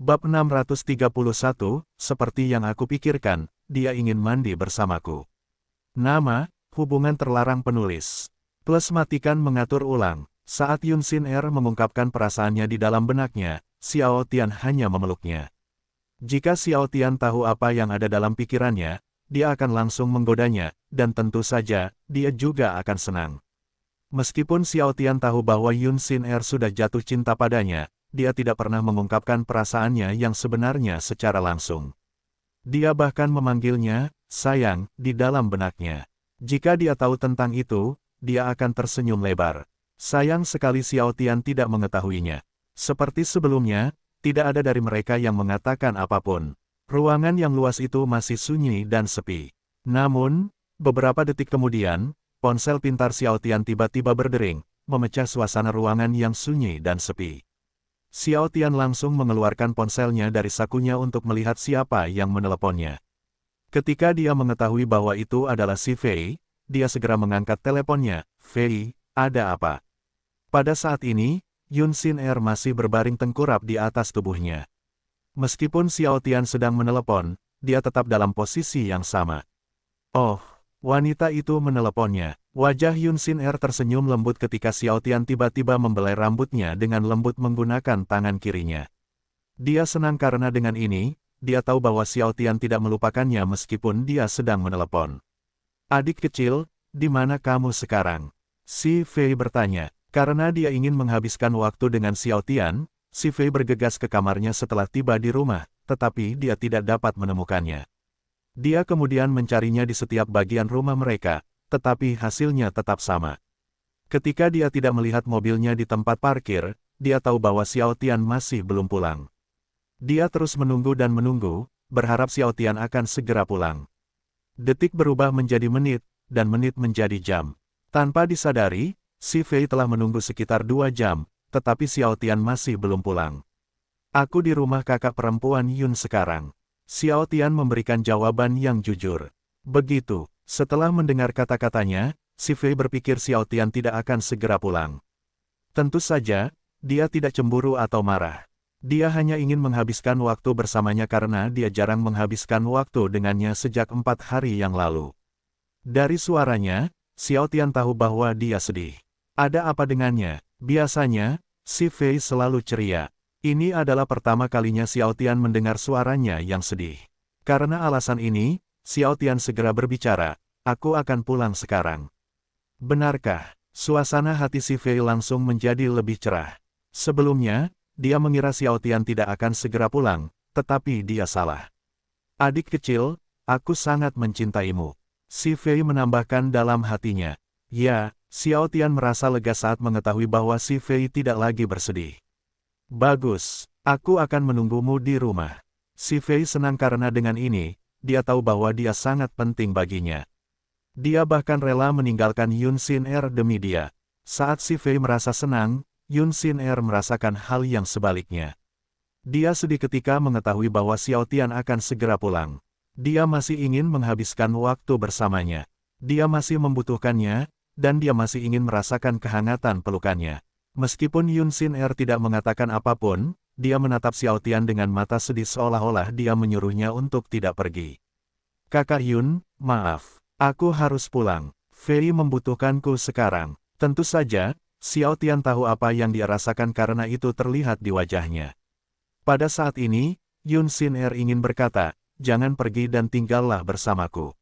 Bab 631, seperti yang aku pikirkan, dia ingin mandi bersamaku. Nama, hubungan terlarang penulis. Plus matikan mengatur ulang. Saat Yun Sin Er mengungkapkan perasaannya di dalam benaknya, Xiao Tian hanya memeluknya. Jika Xiao Tian tahu apa yang ada dalam pikirannya, dia akan langsung menggodanya, dan tentu saja, dia juga akan senang. Meskipun Xiao Tian tahu bahwa Yun Sin Er sudah jatuh cinta padanya, dia tidak pernah mengungkapkan perasaannya yang sebenarnya secara langsung. Dia bahkan memanggilnya, sayang, di dalam benaknya. Jika dia tahu tentang itu, dia akan tersenyum lebar. Sayang sekali Xiao Tian tidak mengetahuinya. Seperti sebelumnya, tidak ada dari mereka yang mengatakan apapun. Ruangan yang luas itu masih sunyi dan sepi. Namun, beberapa detik kemudian, ponsel pintar Xiao Tian tiba-tiba berdering, memecah suasana ruangan yang sunyi dan sepi. Xiao Tian langsung mengeluarkan ponselnya dari sakunya untuk melihat siapa yang meneleponnya. Ketika dia mengetahui bahwa itu adalah si Fei, dia segera mengangkat teleponnya. "Fei, ada apa?" Pada saat ini, Yun Sin Er masih berbaring tengkurap di atas tubuhnya. Meskipun Xiao Tian sedang menelepon, dia tetap dalam posisi yang sama. Oh, wanita itu meneleponnya. Wajah Yun Sin Er tersenyum lembut ketika Xiao Tian tiba-tiba membelai rambutnya dengan lembut menggunakan tangan kirinya. Dia senang karena dengan ini, dia tahu bahwa Xiao Tian tidak melupakannya meskipun dia sedang menelepon. "Adik kecil, di mana kamu sekarang?" Si Fei bertanya. Karena dia ingin menghabiskan waktu dengan Xiao Tian, si Fei bergegas ke kamarnya setelah tiba di rumah, tetapi dia tidak dapat menemukannya. Dia kemudian mencarinya di setiap bagian rumah mereka, tetapi hasilnya tetap sama. Ketika dia tidak melihat mobilnya di tempat parkir, dia tahu bahwa Xiao Tian masih belum pulang. Dia terus menunggu dan menunggu, berharap Xiao Tian akan segera pulang. Detik berubah menjadi menit, dan menit menjadi jam. Tanpa disadari, si Fei telah menunggu sekitar 2 jam, tetapi Xiao Tian masih belum pulang. "Aku di rumah kakak perempuan Yun sekarang." Xiao Tian memberikan jawaban yang jujur. Begitu, setelah mendengar kata-katanya, si Fei berpikir Xiao Tian tidak akan segera pulang. Tentu saja, dia tidak cemburu atau marah. Dia hanya ingin menghabiskan waktu bersamanya karena dia jarang menghabiskan waktu dengannya sejak 4 hari yang lalu. Dari suaranya, Xiao Tian tahu bahwa dia sedih. Ada apa dengannya? Biasanya, si Fei selalu ceria. Ini adalah pertama kalinya Xiao Tian mendengar suaranya yang sedih. Karena alasan ini, Xiao Tian segera berbicara, "Aku akan pulang sekarang." "Benarkah?" Suasana hati si Fei langsung menjadi lebih cerah. Sebelumnya, dia mengira Xiao Tian tidak akan segera pulang, tetapi dia salah. "Adik kecil, aku sangat mencintaimu." Si Fei menambahkan dalam hatinya. Ya, Xiao Tian merasa lega saat mengetahui bahwa si Fei tidak lagi bersedih. "Bagus, aku akan menunggumu di rumah." Si Fei senang karena dengan ini, dia tahu bahwa dia sangat penting baginya. Dia bahkan rela meninggalkan Yun Sin Er demi dia. Saat si Fei merasa senang, Yun Sin Er merasakan hal yang sebaliknya. Dia sedih ketika mengetahui bahwa Xiao Tian akan segera pulang. Dia masih ingin menghabiskan waktu bersamanya. Dia masih membutuhkannya, dan dia masih ingin merasakan kehangatan pelukannya. Meskipun Yun Sin Er tidak mengatakan apapun, dia menatap Xiao Tian dengan mata sedih seolah-olah dia menyuruhnya untuk tidak pergi. "Kakak Yun, maaf. Aku harus pulang. Fei membutuhkanku sekarang." Tentu saja, Xiao Tian tahu apa yang dia rasakan karena itu terlihat di wajahnya. Pada saat ini, Yun Sin Er ingin berkata, "Jangan pergi dan tinggallah bersamaku."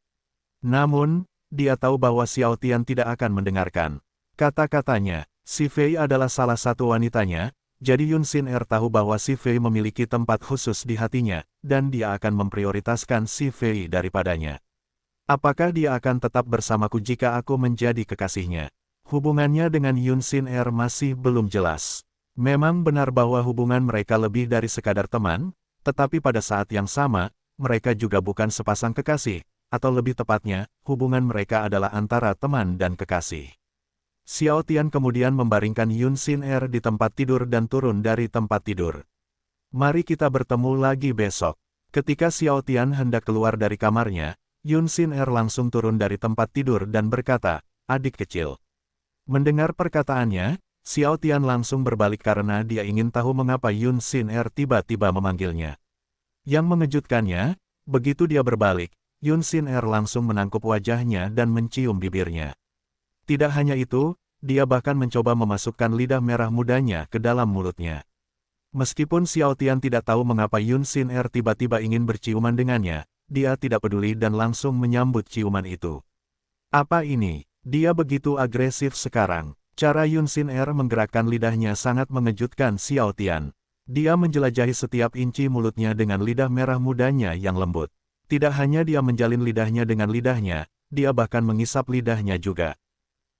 Namun, dia tahu bahwa Xiao Tian tidak akan mendengarkan. Kata-katanya, si Fei adalah salah satu wanitanya, jadi Yun Sin Er tahu bahwa si Fei memiliki tempat khusus di hatinya, dan dia akan memprioritaskan si Fei daripadanya. "Apakah dia akan tetap bersamaku jika aku menjadi kekasihnya?" Hubungannya dengan Yun Sin Er masih belum jelas. Memang benar bahwa hubungan mereka lebih dari sekadar teman, tetapi pada saat yang sama, mereka juga bukan sepasang kekasih. Atau lebih tepatnya, hubungan mereka adalah antara teman dan kekasih. Xiao Tian kemudian membaringkan Yun Sin Er di tempat tidur dan turun dari tempat tidur. "Mari kita bertemu lagi besok." Ketika Xiao Tian hendak keluar dari kamarnya, Yun Sin Er langsung turun dari tempat tidur dan berkata, "Adik kecil." Mendengar perkataannya, Xiao Tian langsung berbalik karena dia ingin tahu mengapa Yun Xin Er tiba-tiba memanggilnya. Yang mengejutkannya, begitu dia berbalik, Yun Xin Er langsung menangkup wajahnya dan mencium bibirnya. Tidak hanya itu, dia bahkan mencoba memasukkan lidah merah mudanya ke dalam mulutnya. Meskipun Xiao Tian tidak tahu mengapa Yun Xin Er tiba-tiba ingin berciuman dengannya, dia tidak peduli dan langsung menyambut ciuman itu. Apa ini? Dia begitu agresif sekarang. Cara Yun Xin Er menggerakkan lidahnya sangat mengejutkan Xiao Tian. Dia menjelajahi setiap inci mulutnya dengan lidah merah mudanya yang lembut. Tidak hanya dia menjalin lidahnya dengan lidahnya, dia bahkan mengisap lidahnya juga.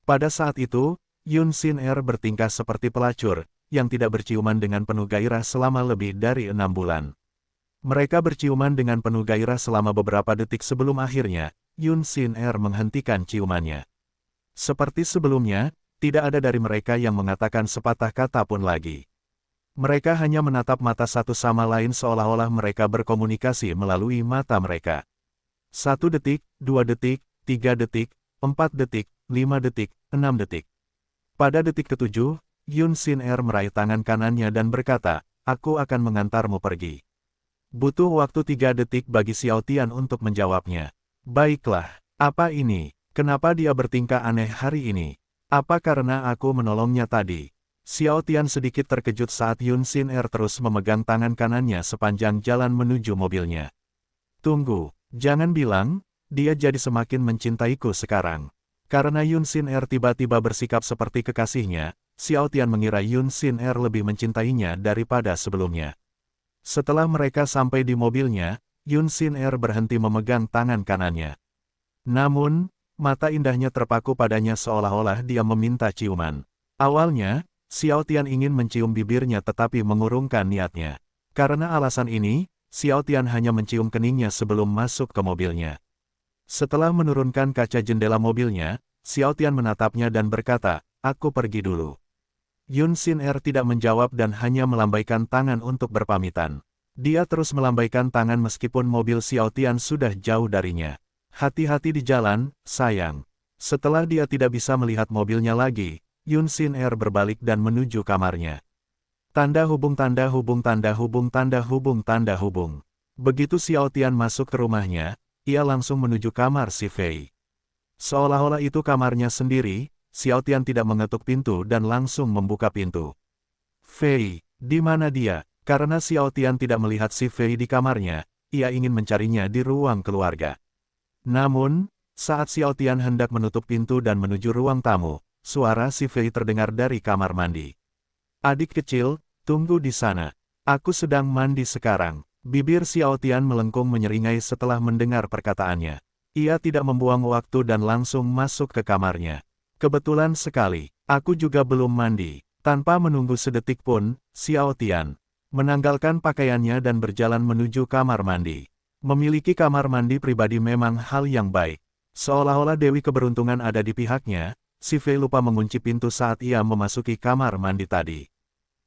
Pada saat itu, Yun Xin Er bertingkah seperti pelacur, yang tidak berciuman dengan penuh gairah selama lebih dari 6 bulan. Mereka berciuman dengan penuh gairah selama beberapa detik sebelum akhirnya, Yun Xin Er menghentikan ciumannya. Seperti sebelumnya, tidak ada dari mereka yang mengatakan sepatah kata pun lagi. Mereka hanya menatap mata satu sama lain seolah-olah mereka berkomunikasi melalui mata mereka. 1 detik, 2 detik, 3 detik, 4 detik, 5 detik, 6 detik. Pada detik ke-7, Yun Xin Er meraih tangan kanannya dan berkata, "Aku akan mengantarmu pergi." Butuh waktu 3 detik bagi Xiao Tian untuk menjawabnya. Baiklah, apa ini? Kenapa dia bertingkah aneh hari ini? Apa karena aku menolongnya tadi? Xiao Tian sedikit terkejut saat Yun Xin Er terus memegang tangan kanannya sepanjang jalan menuju mobilnya. Tunggu, jangan bilang, dia jadi semakin mencintaiku sekarang. Karena Yun Xin Er tiba-tiba bersikap seperti kekasihnya, Xiao Tian mengira Yun Xin Er lebih mencintainya daripada sebelumnya. Setelah mereka sampai di mobilnya, Yun Xin Er berhenti memegang tangan kanannya. Namun, mata indahnya terpaku padanya seolah-olah dia meminta ciuman. Awalnya, Xiao Tian ingin mencium bibirnya tetapi mengurungkan niatnya. Karena alasan ini, Xiao Tian hanya mencium keningnya sebelum masuk ke mobilnya. Setelah menurunkan kaca jendela mobilnya, Xiao Tian menatapnya dan berkata, "Aku pergi dulu." Yun Xin Er tidak menjawab dan hanya melambaikan tangan untuk berpamitan. Dia terus melambaikan tangan meskipun mobil Xiao Tian sudah jauh darinya. "Hati-hati di jalan, sayang." Setelah dia tidak bisa melihat mobilnya lagi, Yun Xin Er berbalik dan menuju kamarnya. Tanda hubung tanda hubung tanda hubung tanda hubung tanda hubung. Begitu Xiao Tian masuk ke rumahnya, ia langsung menuju kamar si Fei. Seolah-olah itu kamarnya sendiri, Xiao Tian tidak mengetuk pintu dan langsung membuka pintu. "Fei, di mana dia?" Karena Xiao Tian tidak melihat si Fei di kamarnya, ia ingin mencarinya di ruang keluarga. Namun, saat Xiao Tian hendak menutup pintu dan menuju ruang tamu, suara si Fei terdengar dari kamar mandi. "Adik kecil, tunggu di sana. Aku sedang mandi sekarang." Bibir Xiao Tian melengkung menyeringai setelah mendengar perkataannya. Ia tidak membuang waktu dan langsung masuk ke kamarnya. "Kebetulan sekali, aku juga belum mandi." Tanpa menunggu sedetik pun, Xiao Tian menanggalkan pakaiannya dan berjalan menuju kamar mandi. Memiliki kamar mandi pribadi memang hal yang baik. Seolah-olah Dewi Keberuntungan ada di pihaknya, si Fei lupa mengunci pintu saat ia memasuki kamar mandi tadi.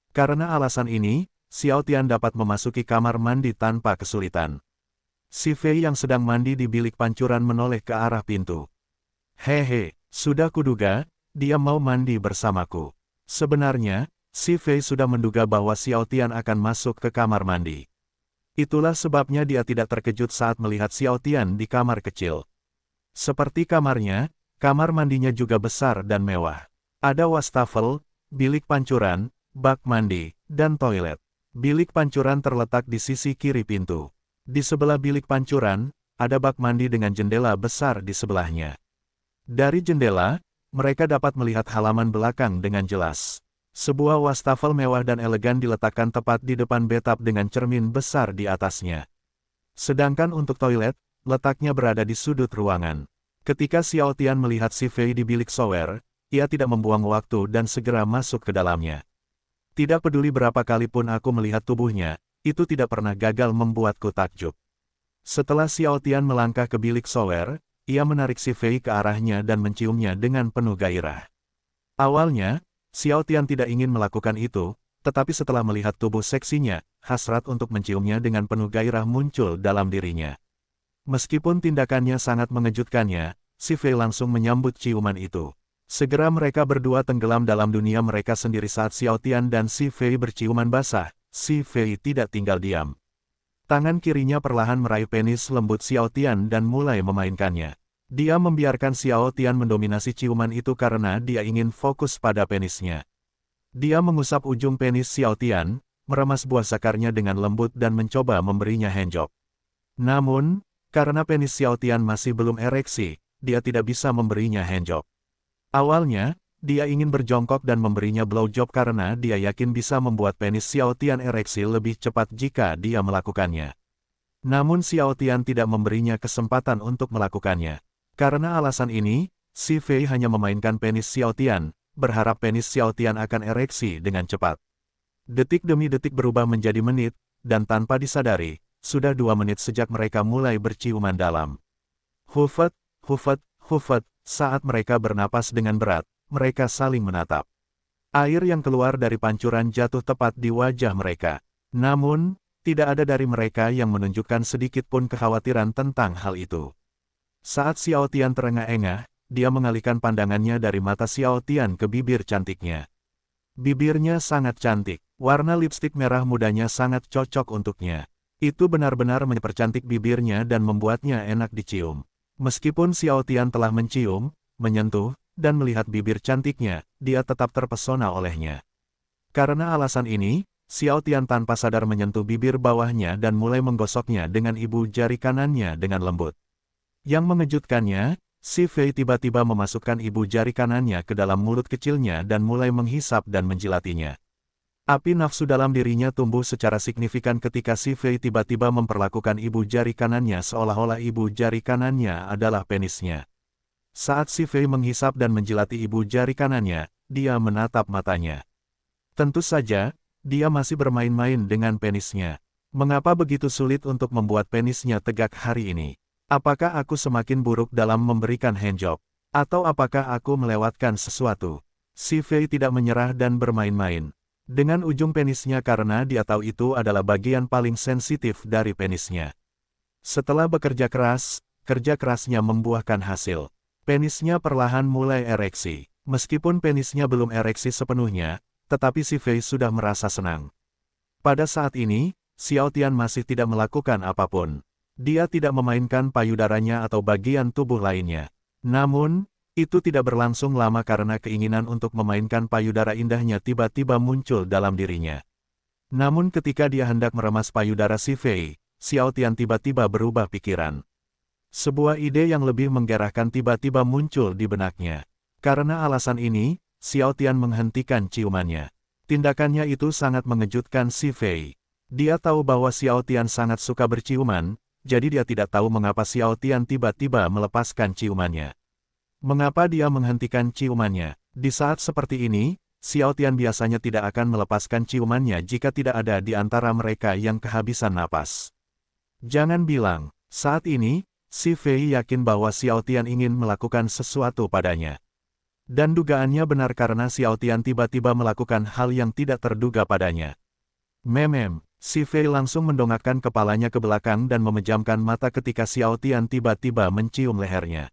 Karena alasan ini, Xiao Tian dapat memasuki kamar mandi tanpa kesulitan. Si Fei yang sedang mandi di bilik pancuran menoleh ke arah pintu. "Hehe, sudah kuduga, dia mau mandi bersamaku." Sebenarnya, si Fei sudah menduga bahwa Xiao Tian akan masuk ke kamar mandi. Itulah sebabnya dia tidak terkejut saat melihat Xiao Tian di kamar kecil. Seperti kamarnya, kamar mandinya juga besar dan mewah. Ada wastafel, bilik pancuran, bak mandi, dan toilet. Bilik pancuran terletak di sisi kiri pintu. Di sebelah bilik pancuran, ada bak mandi dengan jendela besar di sebelahnya. Dari jendela, mereka dapat melihat halaman belakang dengan jelas. Sebuah wastafel mewah dan elegan diletakkan tepat di depan bathtub dengan cermin besar di atasnya. Sedangkan untuk toilet, letaknya berada di sudut ruangan. Ketika Xiao Tian melihat si Fei di bilik shower, ia tidak membuang waktu dan segera masuk ke dalamnya. Tidak peduli berapa kali pun aku melihat tubuhnya, itu tidak pernah gagal membuatku takjub. Setelah Xiao Tian melangkah ke bilik shower, ia menarik si Fei ke arahnya dan menciumnya dengan penuh gairah. Awalnya, Xiao Tian tidak ingin melakukan itu, tetapi setelah melihat tubuh seksinya, hasrat untuk menciumnya dengan penuh gairah muncul dalam dirinya. Meskipun tindakannya sangat mengejutkannya, si Fei langsung menyambut ciuman itu. Segera mereka berdua tenggelam dalam dunia mereka sendiri saat Xiao Tian dan Si Fei berciuman basah. Si Fei tidak tinggal diam. Tangan kirinya perlahan meraih penis lembut Xiao Tian dan mulai memainkannya. Dia membiarkan Xiao Tian mendominasi ciuman itu karena dia ingin fokus pada penisnya. Dia mengusap ujung penis Xiao Tian, meremas buah zakarnya dengan lembut dan mencoba memberinya handjob. Namun, karena penis Xiao Tian masih belum ereksi, dia tidak bisa memberinya handjob. Awalnya, dia ingin berjongkok dan memberinya blowjob karena dia yakin bisa membuat penis Xiao Tian ereksi lebih cepat jika dia melakukannya. Namun Xiao Tian tidak memberinya kesempatan untuk melakukannya. Karena alasan ini, Si Fei hanya memainkan penis Xiao Tian, berharap penis Xiao Tian akan ereksi dengan cepat. Detik demi detik berubah menjadi menit, dan tanpa disadari, sudah 2 menit sejak mereka mulai berciuman dalam. Hufet, hufet, hufet. Saat mereka bernapas dengan berat, mereka saling menatap. Air yang keluar dari pancuran jatuh tepat di wajah mereka. Namun, tidak ada dari mereka yang menunjukkan sedikit pun kekhawatiran tentang hal itu. Saat Xiao Tian terengah-engah, dia mengalihkan pandangannya dari mata Xiao Tian ke bibir cantiknya. Bibirnya sangat cantik, warna lipstik merah mudanya sangat cocok untuknya. Itu benar-benar mempercantik bibirnya dan membuatnya enak dicium. Meskipun Xiao Tian telah mencium, menyentuh, dan melihat bibir cantiknya, dia tetap terpesona olehnya. Karena alasan ini, Xiao Tian tanpa sadar menyentuh bibir bawahnya dan mulai menggosoknya dengan ibu jari kanannya dengan lembut. Yang mengejutkannya, Si Fei tiba-tiba memasukkan ibu jari kanannya ke dalam mulut kecilnya dan mulai menghisap dan menjilatinya. Api nafsu dalam dirinya tumbuh secara signifikan ketika Si Fei tiba-tiba memperlakukan ibu jari kanannya seolah-olah ibu jari kanannya adalah penisnya. Saat Si Fei menghisap dan menjilati ibu jari kanannya, dia menatap matanya. Tentu saja, dia masih bermain-main dengan penisnya. Mengapa begitu sulit untuk membuat penisnya tegak hari ini? Apakah aku semakin buruk dalam memberikan handjob? Atau apakah aku melewatkan sesuatu? Si Fei tidak menyerah dan bermain-main dengan ujung penisnya karena dia tahu itu adalah bagian paling sensitif dari penisnya. Setelah bekerja keras, kerja kerasnya membuahkan hasil. Penisnya perlahan mulai ereksi. Meskipun penisnya belum ereksi sepenuhnya, tetapi Si Fei sudah merasa senang. Pada saat ini, Xiao Tian masih tidak melakukan apapun. Dia tidak memainkan payudaranya atau bagian tubuh lainnya. Namun, itu tidak berlangsung lama karena keinginan untuk memainkan payudara indahnya tiba-tiba muncul dalam dirinya. Namun ketika dia hendak meremas payudara Si Fei, Xiao Tian tiba-tiba berubah pikiran. Sebuah ide yang lebih menggerakkan tiba-tiba muncul di benaknya. Karena alasan ini, Xiao Tian menghentikan ciumannya. Tindakannya itu sangat mengejutkan Si Fei. Dia tahu bahwa Xiao Tian sangat suka berciuman, jadi dia tidak tahu mengapa Xiao Tian tiba-tiba melepaskan ciumannya. Mengapa dia menghentikan ciumannya? Di saat seperti ini, Xiao Tian biasanya tidak akan melepaskan ciumannya jika tidak ada di antara mereka yang kehabisan napas. Jangan bilang, saat ini, Si Fei yakin bahwa Xiao Tian ingin melakukan sesuatu padanya. Dan dugaannya benar karena Xiao Tian tiba-tiba melakukan hal yang tidak terduga padanya. Memem, Si Fei langsung mendongakkan kepalanya ke belakang dan memejamkan mata ketika Xiao Tian tiba-tiba mencium lehernya.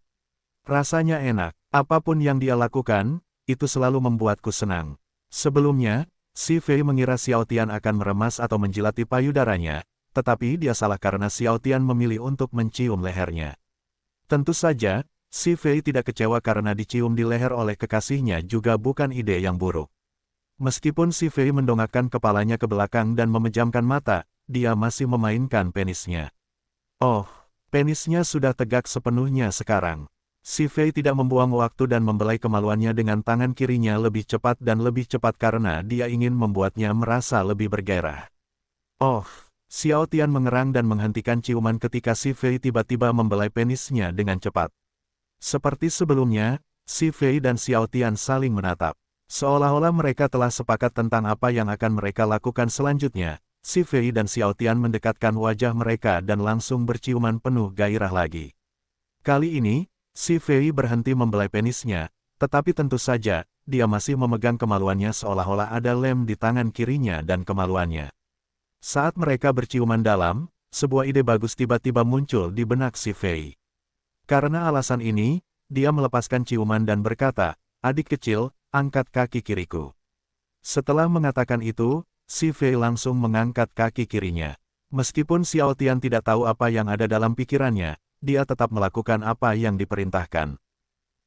Rasanya enak, apapun yang dia lakukan, itu selalu membuatku senang. Sebelumnya, Si Fei mengira Xiao Tian akan meremas atau menjilati payudaranya, tetapi dia salah karena Xiao Tian memilih untuk mencium lehernya. Tentu saja, Si Fei tidak kecewa karena dicium di leher oleh kekasihnya juga bukan ide yang buruk. Meskipun Si Fei mendongakkan kepalanya ke belakang dan memejamkan mata, dia masih memainkan penisnya. Oh, penisnya sudah tegak sepenuhnya sekarang. Si Fei tidak membuang waktu dan membelai kemaluannya dengan tangan kirinya lebih cepat dan lebih cepat karena dia ingin membuatnya merasa lebih bergairah. Oh, Xiao Tian mengerang dan menghentikan ciuman ketika Si Fei tiba-tiba membelai penisnya dengan cepat. Seperti sebelumnya, Si Fei dan Xiao Tian saling menatap. Seolah-olah mereka telah sepakat tentang apa yang akan mereka lakukan selanjutnya. Si Fei dan Xiao Tian mendekatkan wajah mereka dan langsung berciuman penuh gairah lagi. Kali ini, Si Fei berhenti membelai penisnya, tetapi tentu saja, dia masih memegang kemaluannya seolah-olah ada lem di tangan kirinya dan kemaluannya. Saat mereka berciuman dalam, sebuah ide bagus tiba-tiba muncul di benak Si Fei. Karena alasan ini, dia melepaskan ciuman dan berkata, adik kecil, angkat kaki kiriku. Setelah mengatakan itu, Si Fei langsung mengangkat kaki kirinya. Meskipun Xiao Tian tidak tahu apa yang ada dalam pikirannya, dia tetap melakukan apa yang diperintahkan.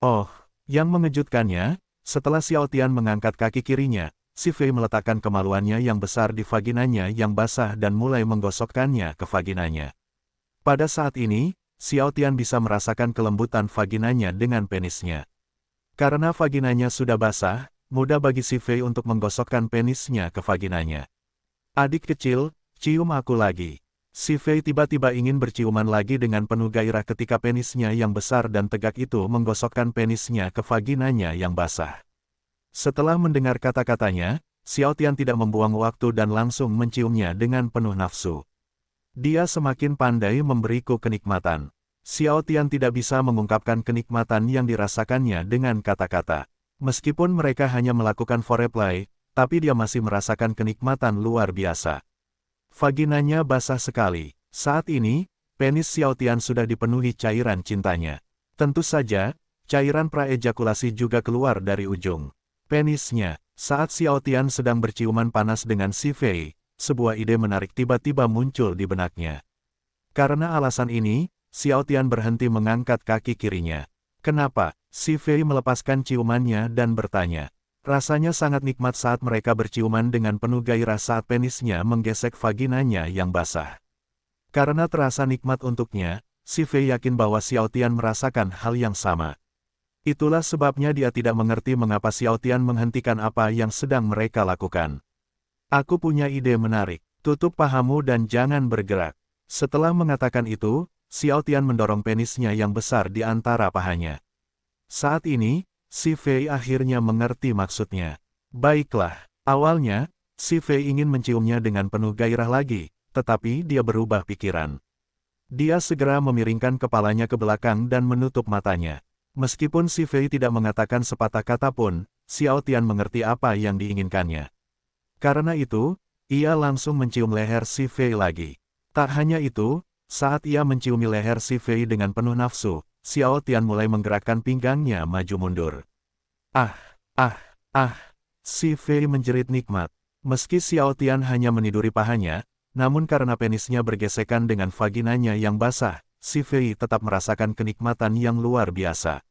Oh, yang mengejutkannya, setelah Xiao Tian mengangkat kaki kirinya, Si Fei meletakkan kemaluannya yang besar di vaginanya yang basah dan mulai menggosokkannya ke vaginanya. Pada saat ini, Xiao Tian bisa merasakan kelembutan vaginanya dengan penisnya. Karena vaginanya sudah basah, mudah bagi Si Fei untuk menggosokkan penisnya ke vaginanya. Adik kecil, cium aku lagi. Si Fei tiba-tiba ingin berciuman lagi dengan penuh gairah ketika penisnya yang besar dan tegak itu menggosokkan penisnya ke vaginanya yang basah. Setelah mendengar kata-katanya, Xiao Tian tidak membuang waktu dan langsung menciumnya dengan penuh nafsu. Dia semakin pandai memberiku kenikmatan. Xiao Tian tidak bisa mengungkapkan kenikmatan yang dirasakannya dengan kata-kata. Meskipun mereka hanya melakukan foreplay, tapi dia masih merasakan kenikmatan luar biasa. Vaginanya basah sekali. Saat ini, penis Xiao Tian sudah dipenuhi cairan cintanya. Tentu saja, cairan praejakulasi juga keluar dari ujung penisnya. Saat Xiao Tian sedang berciuman panas dengan Si Fei, sebuah ide menarik tiba-tiba muncul di benaknya. Karena alasan ini, Xiao Tian berhenti mengangkat kaki kirinya. Kenapa? Si Fei melepaskan ciumannya dan bertanya. Rasanya sangat nikmat saat mereka berciuman dengan penuh gairah saat penisnya menggesek vaginanya yang basah. Karena terasa nikmat untuknya, Si Fei yakin bahwa Xiao Tian merasakan hal yang sama. Itulah sebabnya dia tidak mengerti mengapa Xiao Tian menghentikan apa yang sedang mereka lakukan. Aku punya ide menarik. Tutup pahamu dan jangan bergerak. Setelah mengatakan itu, Xiao Tian mendorong penisnya yang besar di antara pahanya. Saat ini, Si Fei akhirnya mengerti maksudnya. Baiklah, awalnya, Si Fei ingin menciumnya dengan penuh gairah lagi, tetapi dia berubah pikiran. Dia segera memiringkan kepalanya ke belakang dan menutup matanya. Meskipun Si Fei tidak mengatakan sepatah kata pun, Xiao Tian mengerti apa yang diinginkannya. Karena itu, ia langsung mencium leher Si Fei lagi. Tak hanya itu, saat ia menciumi leher Si Fei dengan penuh nafsu, Xiao Tian mulai menggerakkan pinggangnya maju mundur. Ah, ah, ah, Si Fei menjerit nikmat. Meski Xiao Tian hanya meniduri pahanya, namun karena penisnya bergesekan dengan vaginanya yang basah, Si Fei tetap merasakan kenikmatan yang luar biasa.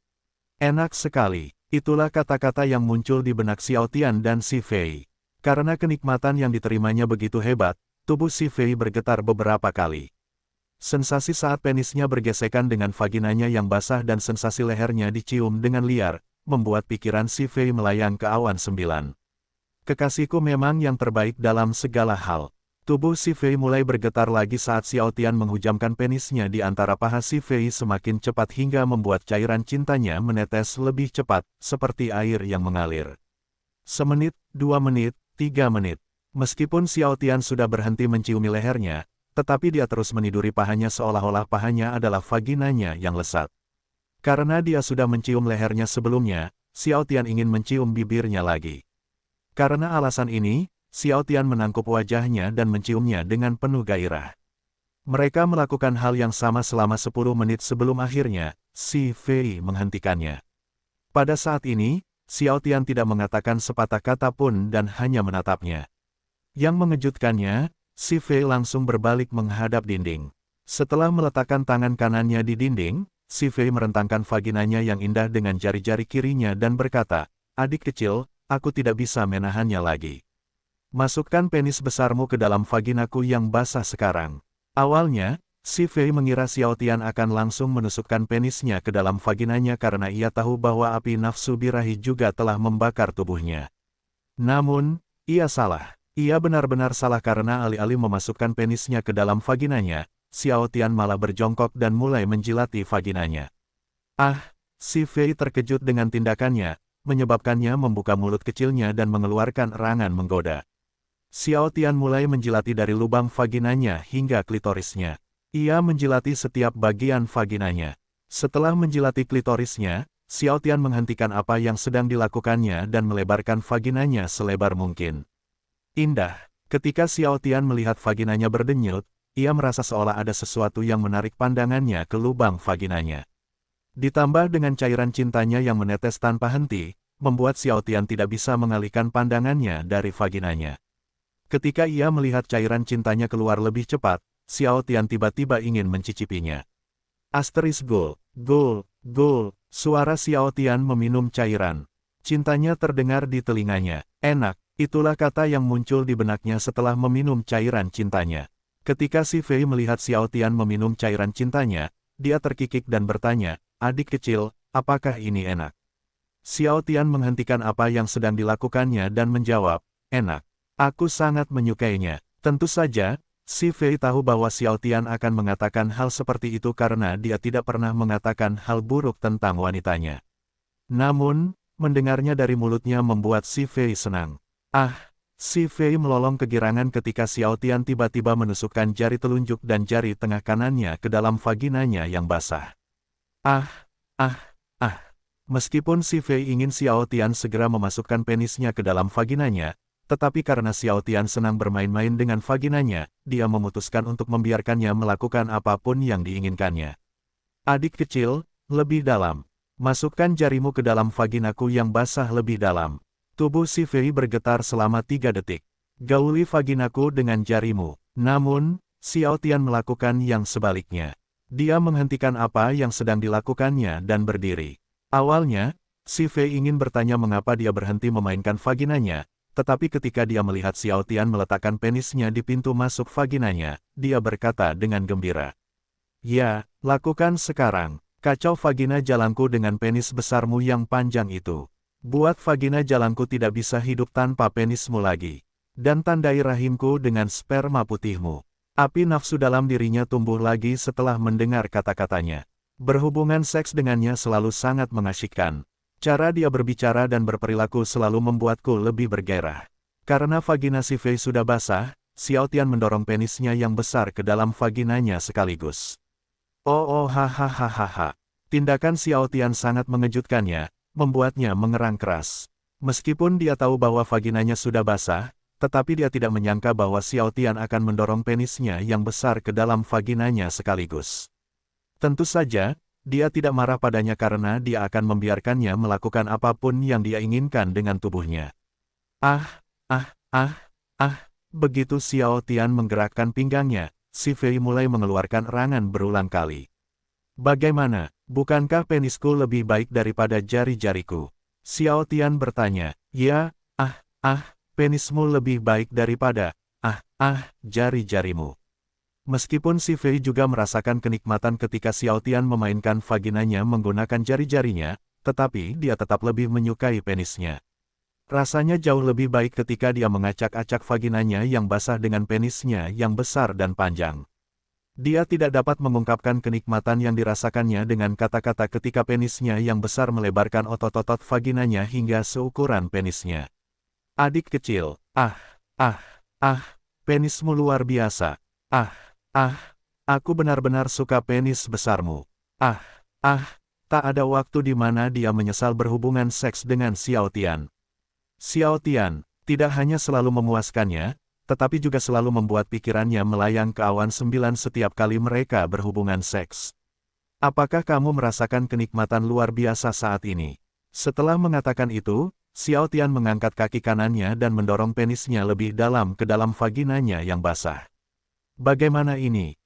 Enak sekali, itulah kata-kata yang muncul di benak Xiao Tian dan Si Fei. Karena kenikmatan yang diterimanya begitu hebat, tubuh Si Fei bergetar beberapa kali. Sensasi saat penisnya bergesekan dengan vaginanya yang basah dan sensasi lehernya dicium dengan liar, membuat pikiran Si Fei melayang ke awan 9. Kekasihku memang yang terbaik dalam segala hal. Tubuh Si Fei mulai bergetar lagi saat Xiao Tian menghujamkan penisnya di antara paha Si Fei semakin cepat hingga membuat cairan cintanya menetes lebih cepat, seperti air yang mengalir. Semenit, 2 menit, 3 menit. Meskipun Xiao Tian sudah berhenti menciumi lehernya, tetapi dia terus meniduri pahanya seolah-olah pahanya adalah vaginanya yang lesat. Karena dia sudah mencium lehernya sebelumnya, Xiao Tian ingin mencium bibirnya lagi. Karena alasan ini, Xiao Tian menangkup wajahnya dan menciumnya dengan penuh gairah. Mereka melakukan hal yang sama selama 10 menit sebelum akhirnya, Si Fei menghentikannya. Pada saat ini, Xiao Tian tidak mengatakan sepatah kata pun dan hanya menatapnya. Yang mengejutkannya, Si Fei langsung berbalik menghadap dinding. Setelah meletakkan tangan kanannya di dinding, Si Fei merentangkan vaginanya yang indah dengan jari-jari kirinya dan berkata, "Adik kecil, aku tidak bisa menahannya lagi. Masukkan penis besarmu ke dalam vaginaku yang basah sekarang." Awalnya, Si Fei mengira Xiao Tian akan langsung menusukkan penisnya ke dalam vaginanya karena ia tahu bahwa api nafsu birahi juga telah membakar tubuhnya. Namun, ia salah. Ia benar-benar salah karena alih-alih memasukkan penisnya ke dalam vaginanya, Xiao Tian malah berjongkok dan mulai menjilati vaginanya. Ah, Si Fei terkejut dengan tindakannya, menyebabkannya membuka mulut kecilnya dan mengeluarkan erangan menggoda. Xiao Tian mulai menjilati dari lubang vaginanya hingga klitorisnya. Ia menjilati setiap bagian vaginanya. Setelah menjilati klitorisnya, Xiao Tian menghentikan apa yang sedang dilakukannya dan melebarkan vaginanya selebar mungkin. Indah. Ketika Xiao Tian melihat vaginanya berdenyut, ia merasa seolah ada sesuatu yang menarik pandangannya ke lubang vaginanya. Ditambah dengan cairan cintanya yang menetes tanpa henti, membuat Xiao Tian tidak bisa mengalihkan pandangannya dari vaginanya. Ketika ia melihat cairan cintanya keluar lebih cepat, Xiao Tian tiba-tiba ingin mencicipinya. Gol, gol, gol, suara Xiao Tian meminum cairan. Cintanya terdengar di telinganya. Enak, itulah kata yang muncul di benaknya setelah meminum cairan cintanya. Ketika Si Fei melihat Xiao Tian meminum cairan cintanya, dia terkikik dan bertanya, "Adik kecil, apakah ini enak?" Xiao Tian menghentikan apa yang sedang dilakukannya dan menjawab, "Enak. Aku sangat menyukainya." Tentu saja, Si Fei tahu bahwa Xiao Tian akan mengatakan hal seperti itu karena dia tidak pernah mengatakan hal buruk tentang wanitanya. Namun, mendengarnya dari mulutnya membuat Si Fei senang. Si Fei melolong kegirangan ketika Xiao Tian tiba-tiba menusukkan jari telunjuk dan jari tengah kanannya ke dalam vaginanya yang basah. Ah, ah, ah. Meskipun Si Fei ingin Xiao Tian segera memasukkan penisnya ke dalam vaginanya, tetapi karena Xiao Tian senang bermain-main dengan vaginanya, dia memutuskan untuk membiarkannya melakukan apapun yang diinginkannya. "Adik kecil, lebih dalam. Masukkan jarimu ke dalam vaginaku yang basah lebih dalam." Tubuh Si Fei bergetar selama 3 detik. "Gauli vaginaku dengan jarimu." Namun, Xiao Tian melakukan yang sebaliknya. Dia menghentikan apa yang sedang dilakukannya dan berdiri. Awalnya, Si Fei ingin bertanya mengapa dia berhenti memainkan vaginanya, tetapi ketika dia melihat Xiao Tian meletakkan penisnya di pintu masuk vaginanya, dia berkata dengan gembira, "Ya, lakukan sekarang. Kacau vagina jalanku dengan penis besarmu yang panjang itu. Buat vagina jalanku tidak bisa hidup tanpa penismu lagi. Dan tandai rahimku dengan sperma putihmu." Api nafsu dalam dirinya tumbuh lagi setelah mendengar kata-katanya. Berhubungan seks dengannya selalu sangat mengasyikkan. Cara dia berbicara dan berperilaku selalu membuatku lebih bergairah. Karena vagina Si Fei sudah basah, Xiao Tian mendorong penisnya yang besar ke dalam vaginanya sekaligus. Hahaha. Tindakan Xiao Tian sangat mengejutkannya, membuatnya mengerang keras. Meskipun dia tahu bahwa vaginanya sudah basah, tetapi dia tidak menyangka bahwa Xiao Tian akan mendorong penisnya yang besar ke dalam vaginanya sekaligus. Tentu saja, dia tidak marah padanya karena dia akan membiarkannya melakukan apapun yang dia inginkan dengan tubuhnya. Begitu Xiao Tian menggerakkan pinggangnya, Si Fei mulai mengeluarkan erangan berulang kali. "Bagaimana, bukankah penisku lebih baik daripada jari-jariku?" Xiao Tian bertanya. "Ya, penismu lebih baik daripada, jari-jarimu." Meskipun Si Fei juga merasakan kenikmatan ketika Xiao Tian memainkan vaginanya menggunakan jari-jarinya, tetapi dia tetap lebih menyukai penisnya. Rasanya jauh lebih baik ketika dia mengacak-acak vaginanya yang basah dengan penisnya yang besar dan panjang. Dia tidak dapat mengungkapkan kenikmatan yang dirasakannya dengan kata-kata ketika penisnya yang besar melebarkan otot-otot vaginanya hingga seukuran penisnya. "Adik kecil, penismu luar biasa. Aku benar-benar suka penis besarmu." Tak ada waktu di mana dia menyesal berhubungan seks dengan Xiao Tian. Xiao Tian tidak hanya selalu memuaskannya, tetapi juga selalu membuat pikirannya melayang ke awan 9 setiap kali mereka berhubungan seks. "Apakah kamu merasakan kenikmatan luar biasa saat ini?" Setelah mengatakan itu, Xiao Tian mengangkat kaki kanannya dan mendorong penisnya lebih dalam ke dalam vaginanya yang basah. "Bagaimana ini?"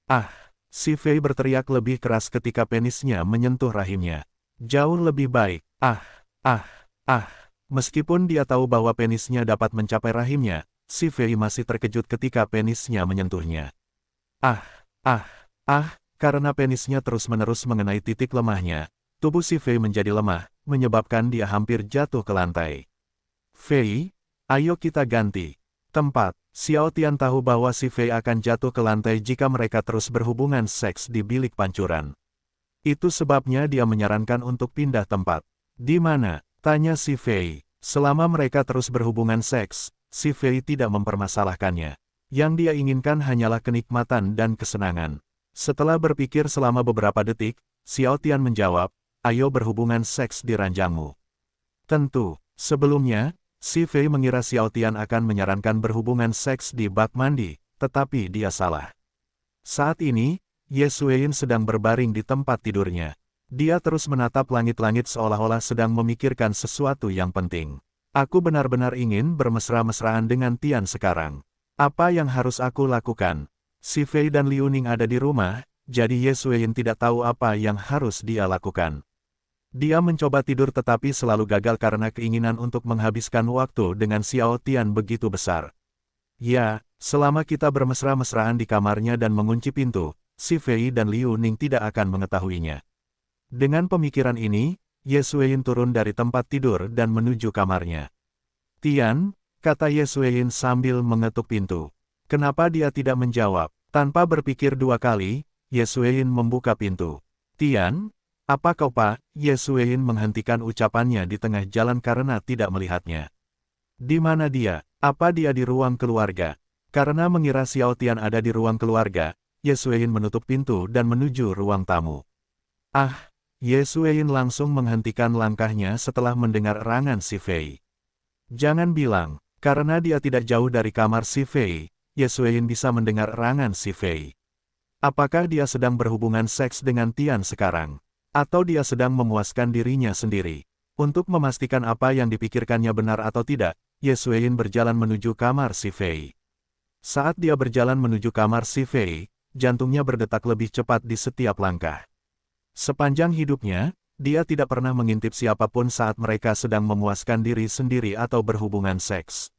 Si Fei berteriak lebih keras ketika penisnya menyentuh rahimnya. "Jauh lebih baik." Meskipun dia tahu bahwa penisnya dapat mencapai rahimnya, Si Fei masih terkejut ketika penisnya menyentuhnya. Karena penisnya terus-menerus mengenai titik lemahnya, tubuh Si Fei menjadi lemah, menyebabkan dia hampir jatuh ke lantai. "Fei, ayo kita ganti tempat." Xiao Tian tahu bahwa Si Fei akan jatuh ke lantai jika mereka terus berhubungan seks di bilik pancuran. Itu sebabnya dia menyarankan untuk pindah tempat. "Di mana?" tanya Si Fei. Selama mereka terus berhubungan seks, Si Fei tidak mempermasalahkannya. Yang dia inginkan hanyalah kenikmatan dan kesenangan. Setelah berpikir selama beberapa detik, Xiao Tian menjawab, "Ayo berhubungan seks di ranjangmu." Tentu, sebelumnya, Si Fei mengira Xiao Tian akan menyarankan berhubungan seks di bak mandi, tetapi dia salah. Saat ini, Ye Xueyin sedang berbaring di tempat tidurnya. Dia terus menatap langit-langit seolah-olah sedang memikirkan sesuatu yang penting. Aku benar-benar ingin bermesra-mesraan dengan Tian sekarang. Apa yang harus aku lakukan? Si Fei dan Liu Ning ada di rumah, jadi Ye Xueyin tidak tahu apa yang harus dia lakukan. Dia mencoba tidur tetapi selalu gagal karena keinginan untuk menghabiskan waktu dengan Xiao Tian begitu besar. Ya, selama kita bermesra-mesraan di kamarnya dan mengunci pintu, si Fei dan Liu Ning tidak akan mengetahuinya. Dengan pemikiran ini, Ye Xueyin turun dari tempat tidur dan menuju kamarnya. Tian, kata Ye Xueyin sambil mengetuk pintu. Kenapa dia tidak menjawab? Tanpa berpikir dua kali, Ye Xueyin membuka pintu. Tian, apa kau Pak? Ye Xueyin menghentikan ucapannya di tengah jalan karena tidak melihatnya. Di mana dia? Apa dia di ruang keluarga? Karena mengira Xiao Tian ada di ruang keluarga, Ye Xueyin menutup pintu dan menuju ruang tamu. Ah! Ye Xueyin langsung menghentikan langkahnya setelah mendengar erangan si Fei. Jangan bilang, karena dia tidak jauh dari kamar si Fei, Ye Xueyin bisa mendengar erangan si Fei. Apakah dia sedang berhubungan seks dengan Tian sekarang? Atau dia sedang memuaskan dirinya sendiri? Untuk memastikan apa yang dipikirkannya benar atau tidak, Ye Xueyin berjalan menuju kamar si Fei. Saat dia berjalan menuju kamar si Fei, jantungnya berdetak lebih cepat di setiap langkah. Sepanjang hidupnya, dia tidak pernah mengintip siapapun saat mereka sedang memuaskan diri sendiri atau berhubungan seks.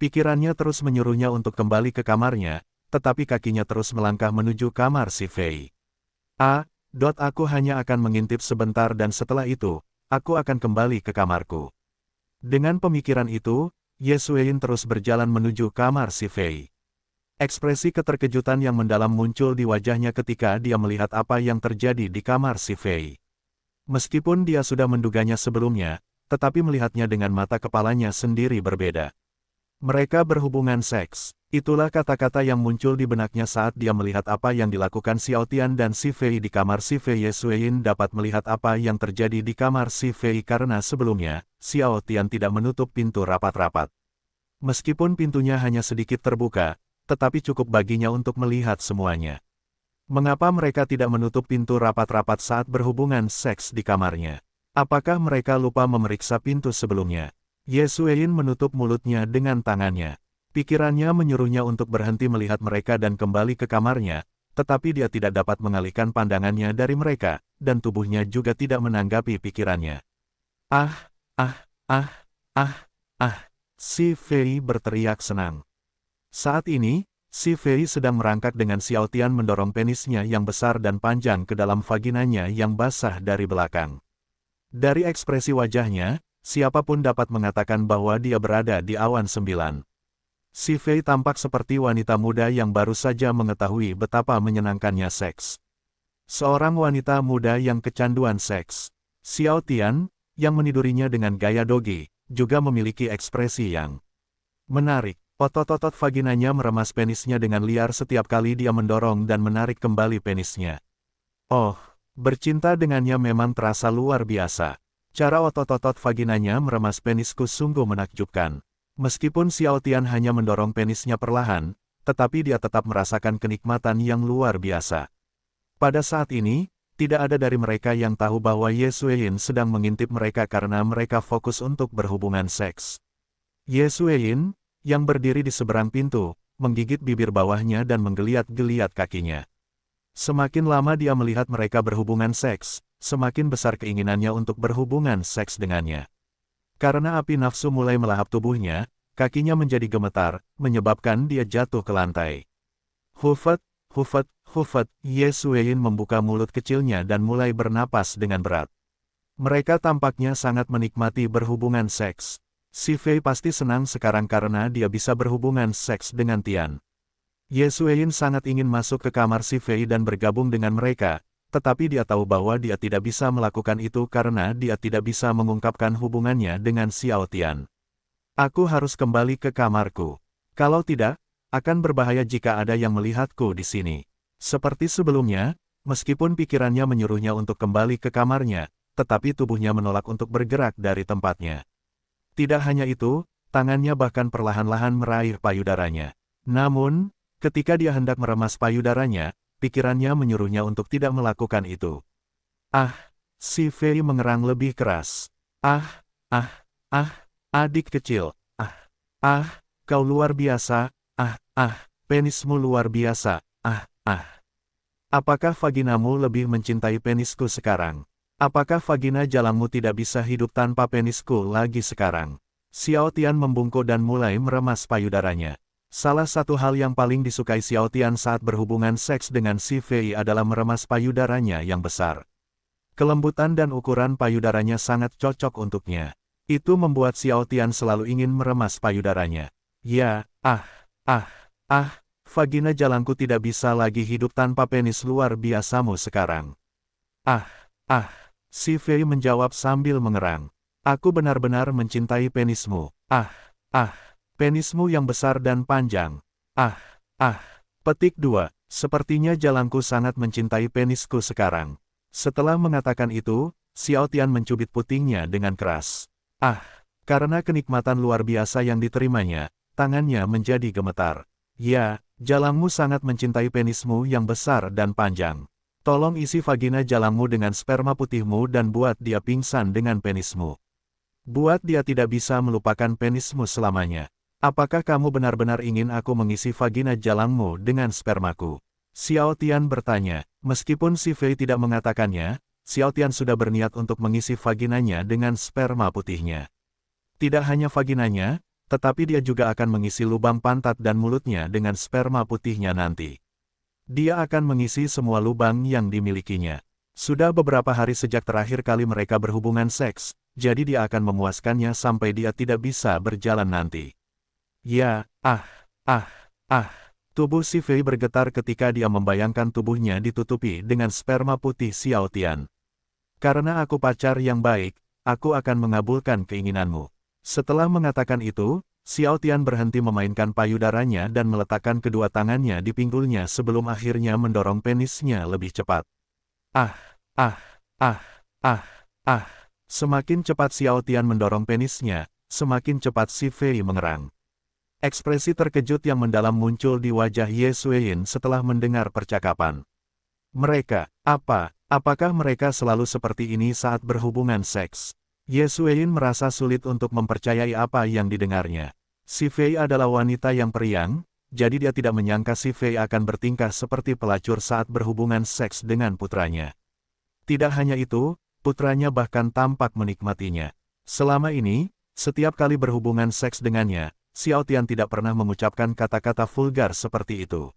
Pikirannya terus menyuruhnya untuk kembali ke kamarnya, tetapi kakinya terus melangkah menuju kamar si Fei. Aku hanya akan mengintip sebentar dan setelah itu, aku akan kembali ke kamarku. Dengan pemikiran itu, Ye Xueyin terus berjalan menuju kamar si Fei. Ekspresi keterkejutan yang mendalam muncul di wajahnya ketika dia melihat apa yang terjadi di kamar si Fei. Meskipun dia sudah menduganya sebelumnya, tetapi melihatnya dengan mata kepalanya sendiri berbeda. Mereka berhubungan seks. Itulah kata-kata yang muncul di benaknya saat dia melihat apa yang dilakukan Xiao Tian dan si Fei di kamar si Fei. Ye Xueyin dapat melihat apa yang terjadi di kamar si Fei karena sebelumnya, Xiao Tian tidak menutup pintu rapat-rapat. Meskipun pintunya hanya sedikit terbuka, tetapi cukup baginya untuk melihat semuanya. Mengapa mereka tidak menutup pintu rapat-rapat saat berhubungan seks di kamarnya? Apakah mereka lupa memeriksa pintu sebelumnya? Ye Xueyin menutup mulutnya dengan tangannya. Pikirannya menyuruhnya untuk berhenti melihat mereka dan kembali ke kamarnya, tetapi dia tidak dapat mengalihkan pandangannya dari mereka, dan tubuhnya juga tidak menanggapi pikirannya. Ah! Si Fei berteriak senang. Saat ini, si Fei sedang merangkak dengan Xiao Tian mendorong penisnya yang besar dan panjang ke dalam vaginanya yang basah dari belakang. Dari ekspresi wajahnya, siapapun dapat mengatakan bahwa dia berada di awan 9. Si Fei tampak seperti wanita muda yang baru saja mengetahui betapa menyenangkannya seks. Seorang wanita muda yang kecanduan seks. Xiao Tian, yang menidurinya dengan gaya dogi, juga memiliki ekspresi yang menarik. Otot-otot vaginanya meremas penisnya dengan liar setiap kali dia mendorong dan menarik kembali penisnya. Oh, bercinta dengannya memang terasa luar biasa. Cara otot-otot vaginanya meremas penisku sungguh menakjubkan. Meskipun Xiao Tian hanya mendorong penisnya perlahan, tetapi dia tetap merasakan kenikmatan yang luar biasa. Pada saat ini, tidak ada dari mereka yang tahu bahwa Ye Xueyin sedang mengintip mereka karena mereka fokus untuk berhubungan seks. Ye Xueyin, yang berdiri di seberang pintu, menggigit bibir bawahnya dan menggeliat-geliat kakinya. Semakin lama dia melihat mereka berhubungan seks, semakin besar keinginannya untuk berhubungan seks dengannya. Karena api nafsu mulai melahap tubuhnya, kakinya menjadi gemetar, menyebabkan dia jatuh ke lantai. Hufet, Ye Xueyin membuka mulut kecilnya dan mulai bernapas dengan berat. Mereka tampaknya sangat menikmati berhubungan seks. Si Fei pasti senang sekarang karena dia bisa berhubungan seks dengan Tian. Ye Xueyin sangat ingin masuk ke kamar si Fei dan bergabung dengan mereka, tetapi dia tahu bahwa dia tidak bisa melakukan itu karena dia tidak bisa mengungkapkan hubungannya dengan Xiao Tian. Aku harus kembali ke kamarku. Kalau tidak, akan berbahaya jika ada yang melihatku di sini. Seperti sebelumnya, meskipun pikirannya menyuruhnya untuk kembali ke kamarnya, tetapi tubuhnya menolak untuk bergerak dari tempatnya. Tidak hanya itu, tangannya bahkan perlahan-lahan meraih payudaranya. Namun, ketika dia hendak meremas payudaranya, pikirannya menyuruhnya untuk tidak melakukan itu. Si Fei mengerang lebih keras. Ah, ah, ah, adik kecil, kau luar biasa, penismu luar biasa, Apakah vaginamu lebih mencintai penisku sekarang? Apakah vagina jalangmu tidak bisa hidup tanpa penisku lagi sekarang? Xiao Tian membungkuk dan mulai meremas payudaranya. Salah satu hal yang paling disukai Xiao Tian saat berhubungan seks dengan si Fei adalah meremas payudaranya yang besar. Kelembutan dan ukuran payudaranya sangat cocok untuknya. Itu membuat Xiao Tian selalu ingin meremas payudaranya. Ya, vagina jalangku tidak bisa lagi hidup tanpa penis luar biasamu sekarang. Si Fei menjawab sambil mengerang. Aku benar-benar mencintai penismu. Penismu yang besar dan panjang. Petik 2. Sepertinya jalangku sangat mencintai penisku sekarang. Setelah mengatakan itu, Xiao Tian mencubit putingnya dengan keras. Karena kenikmatan luar biasa yang diterimanya, tangannya menjadi gemetar. Ya, jalangmu sangat mencintai penismu yang besar dan panjang. Tolong isi vagina jalangmu dengan sperma putihmu dan buat dia pingsan dengan penismu. Buat dia tidak bisa melupakan penismu selamanya. Apakah kamu benar-benar ingin aku mengisi vagina jalangmu dengan spermaku? Xiao Tian bertanya. Meskipun si Fei tidak mengatakannya, Xiao Tian sudah berniat untuk mengisi vaginanya dengan sperma putihnya. Tidak hanya vaginanya, tetapi dia juga akan mengisi lubang pantat dan mulutnya dengan sperma putihnya nanti. Dia akan mengisi semua lubang yang dimilikinya. Sudah beberapa hari sejak terakhir kali mereka berhubungan seks, jadi dia akan memuaskannya sampai dia tidak bisa berjalan nanti. Ya, tubuh si Fei bergetar ketika dia membayangkan tubuhnya ditutupi dengan sperma putih Xiao Tian. Karena aku pacar yang baik, aku akan mengabulkan keinginanmu. Setelah mengatakan itu, Xiao Tian berhenti memainkan payudaranya dan meletakkan kedua tangannya di pinggulnya sebelum akhirnya mendorong penisnya lebih cepat. Semakin cepat Xiao Tian mendorong penisnya, semakin cepat si Fei mengerang. Ekspresi terkejut yang mendalam muncul di wajah Ye Xueyin setelah mendengar percakapan. Apakah mereka selalu seperti ini saat berhubungan seks? Ye Xueyin merasa sulit untuk mempercayai apa yang didengarnya. Si Fei adalah wanita yang periang, jadi dia tidak menyangka si Fei akan bertingkah seperti pelacur saat berhubungan seks dengan putranya. Tidak hanya itu, putranya bahkan tampak menikmatinya. Selama ini, setiap kali berhubungan seks dengannya, Xiao Tian tidak pernah mengucapkan kata-kata vulgar seperti itu.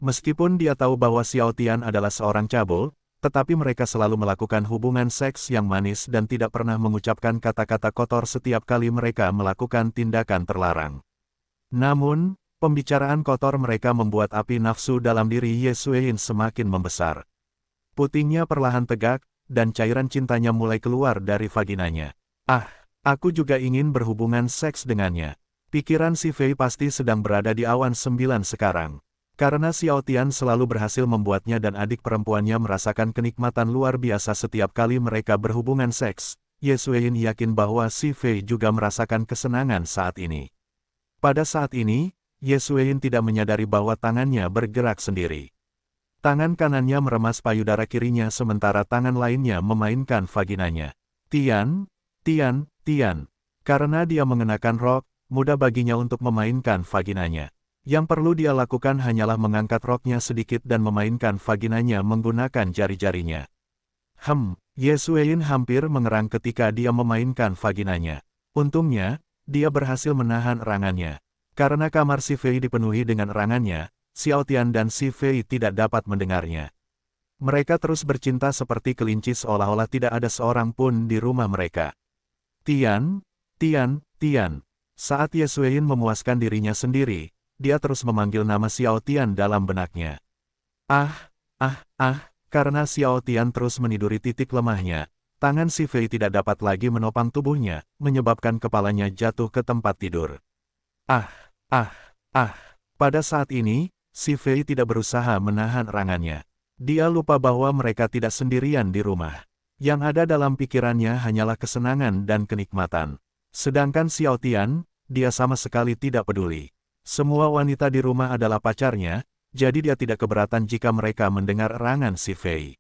Meskipun dia tahu bahwa Xiao Tian adalah seorang cabul, tetapi mereka selalu melakukan hubungan seks yang manis dan tidak pernah mengucapkan kata-kata kotor setiap kali mereka melakukan tindakan terlarang. Namun, pembicaraan kotor mereka membuat api nafsu dalam diri Ye Xueyin semakin membesar. Putingnya perlahan tegak, dan cairan cintanya mulai keluar dari vaginanya. Aku juga ingin berhubungan seks dengannya. Pikiran si Fei pasti sedang berada di awan 9 sekarang. Karena Xiao Tian selalu berhasil membuatnya dan adik perempuannya merasakan kenikmatan luar biasa setiap kali mereka berhubungan seks, Ye Xueyin yakin bahwa si Fei juga merasakan kesenangan saat ini. Pada saat ini, Ye Xueyin tidak menyadari bahwa tangannya bergerak sendiri. Tangan kanannya meremas payudara kirinya sementara tangan lainnya memainkan vaginanya. Tian. Karena dia mengenakan rok, mudah baginya untuk memainkan vaginanya. Yang perlu dia lakukan hanyalah mengangkat roknya sedikit dan memainkan vaginanya menggunakan jari-jarinya. Ye Xueyin hampir mengerang ketika dia memainkan vaginanya. Untungnya, dia berhasil menahan erangannya. Karena kamar si Fei dipenuhi dengan erangannya, Xiao Tian dan si Fei tidak dapat mendengarnya. Mereka terus bercinta seperti kelinci seolah-olah tidak ada seorang pun di rumah mereka. Tian. Saat Ye Xueyin memuaskan dirinya sendiri, dia terus memanggil nama Xiao Tian dalam benaknya. Karena Xiao Tian terus meniduri titik lemahnya, tangan si Fei tidak dapat lagi menopang tubuhnya, menyebabkan kepalanya jatuh ke tempat tidur. Pada saat ini, si Fei tidak berusaha menahan erangannya. Dia lupa bahwa mereka tidak sendirian di rumah. Yang ada dalam pikirannya hanyalah kesenangan dan kenikmatan. Sedangkan Xiao Tian, dia sama sekali tidak peduli. Semua wanita di rumah adalah pacarnya, jadi dia tidak keberatan jika mereka mendengar erangan si Fei.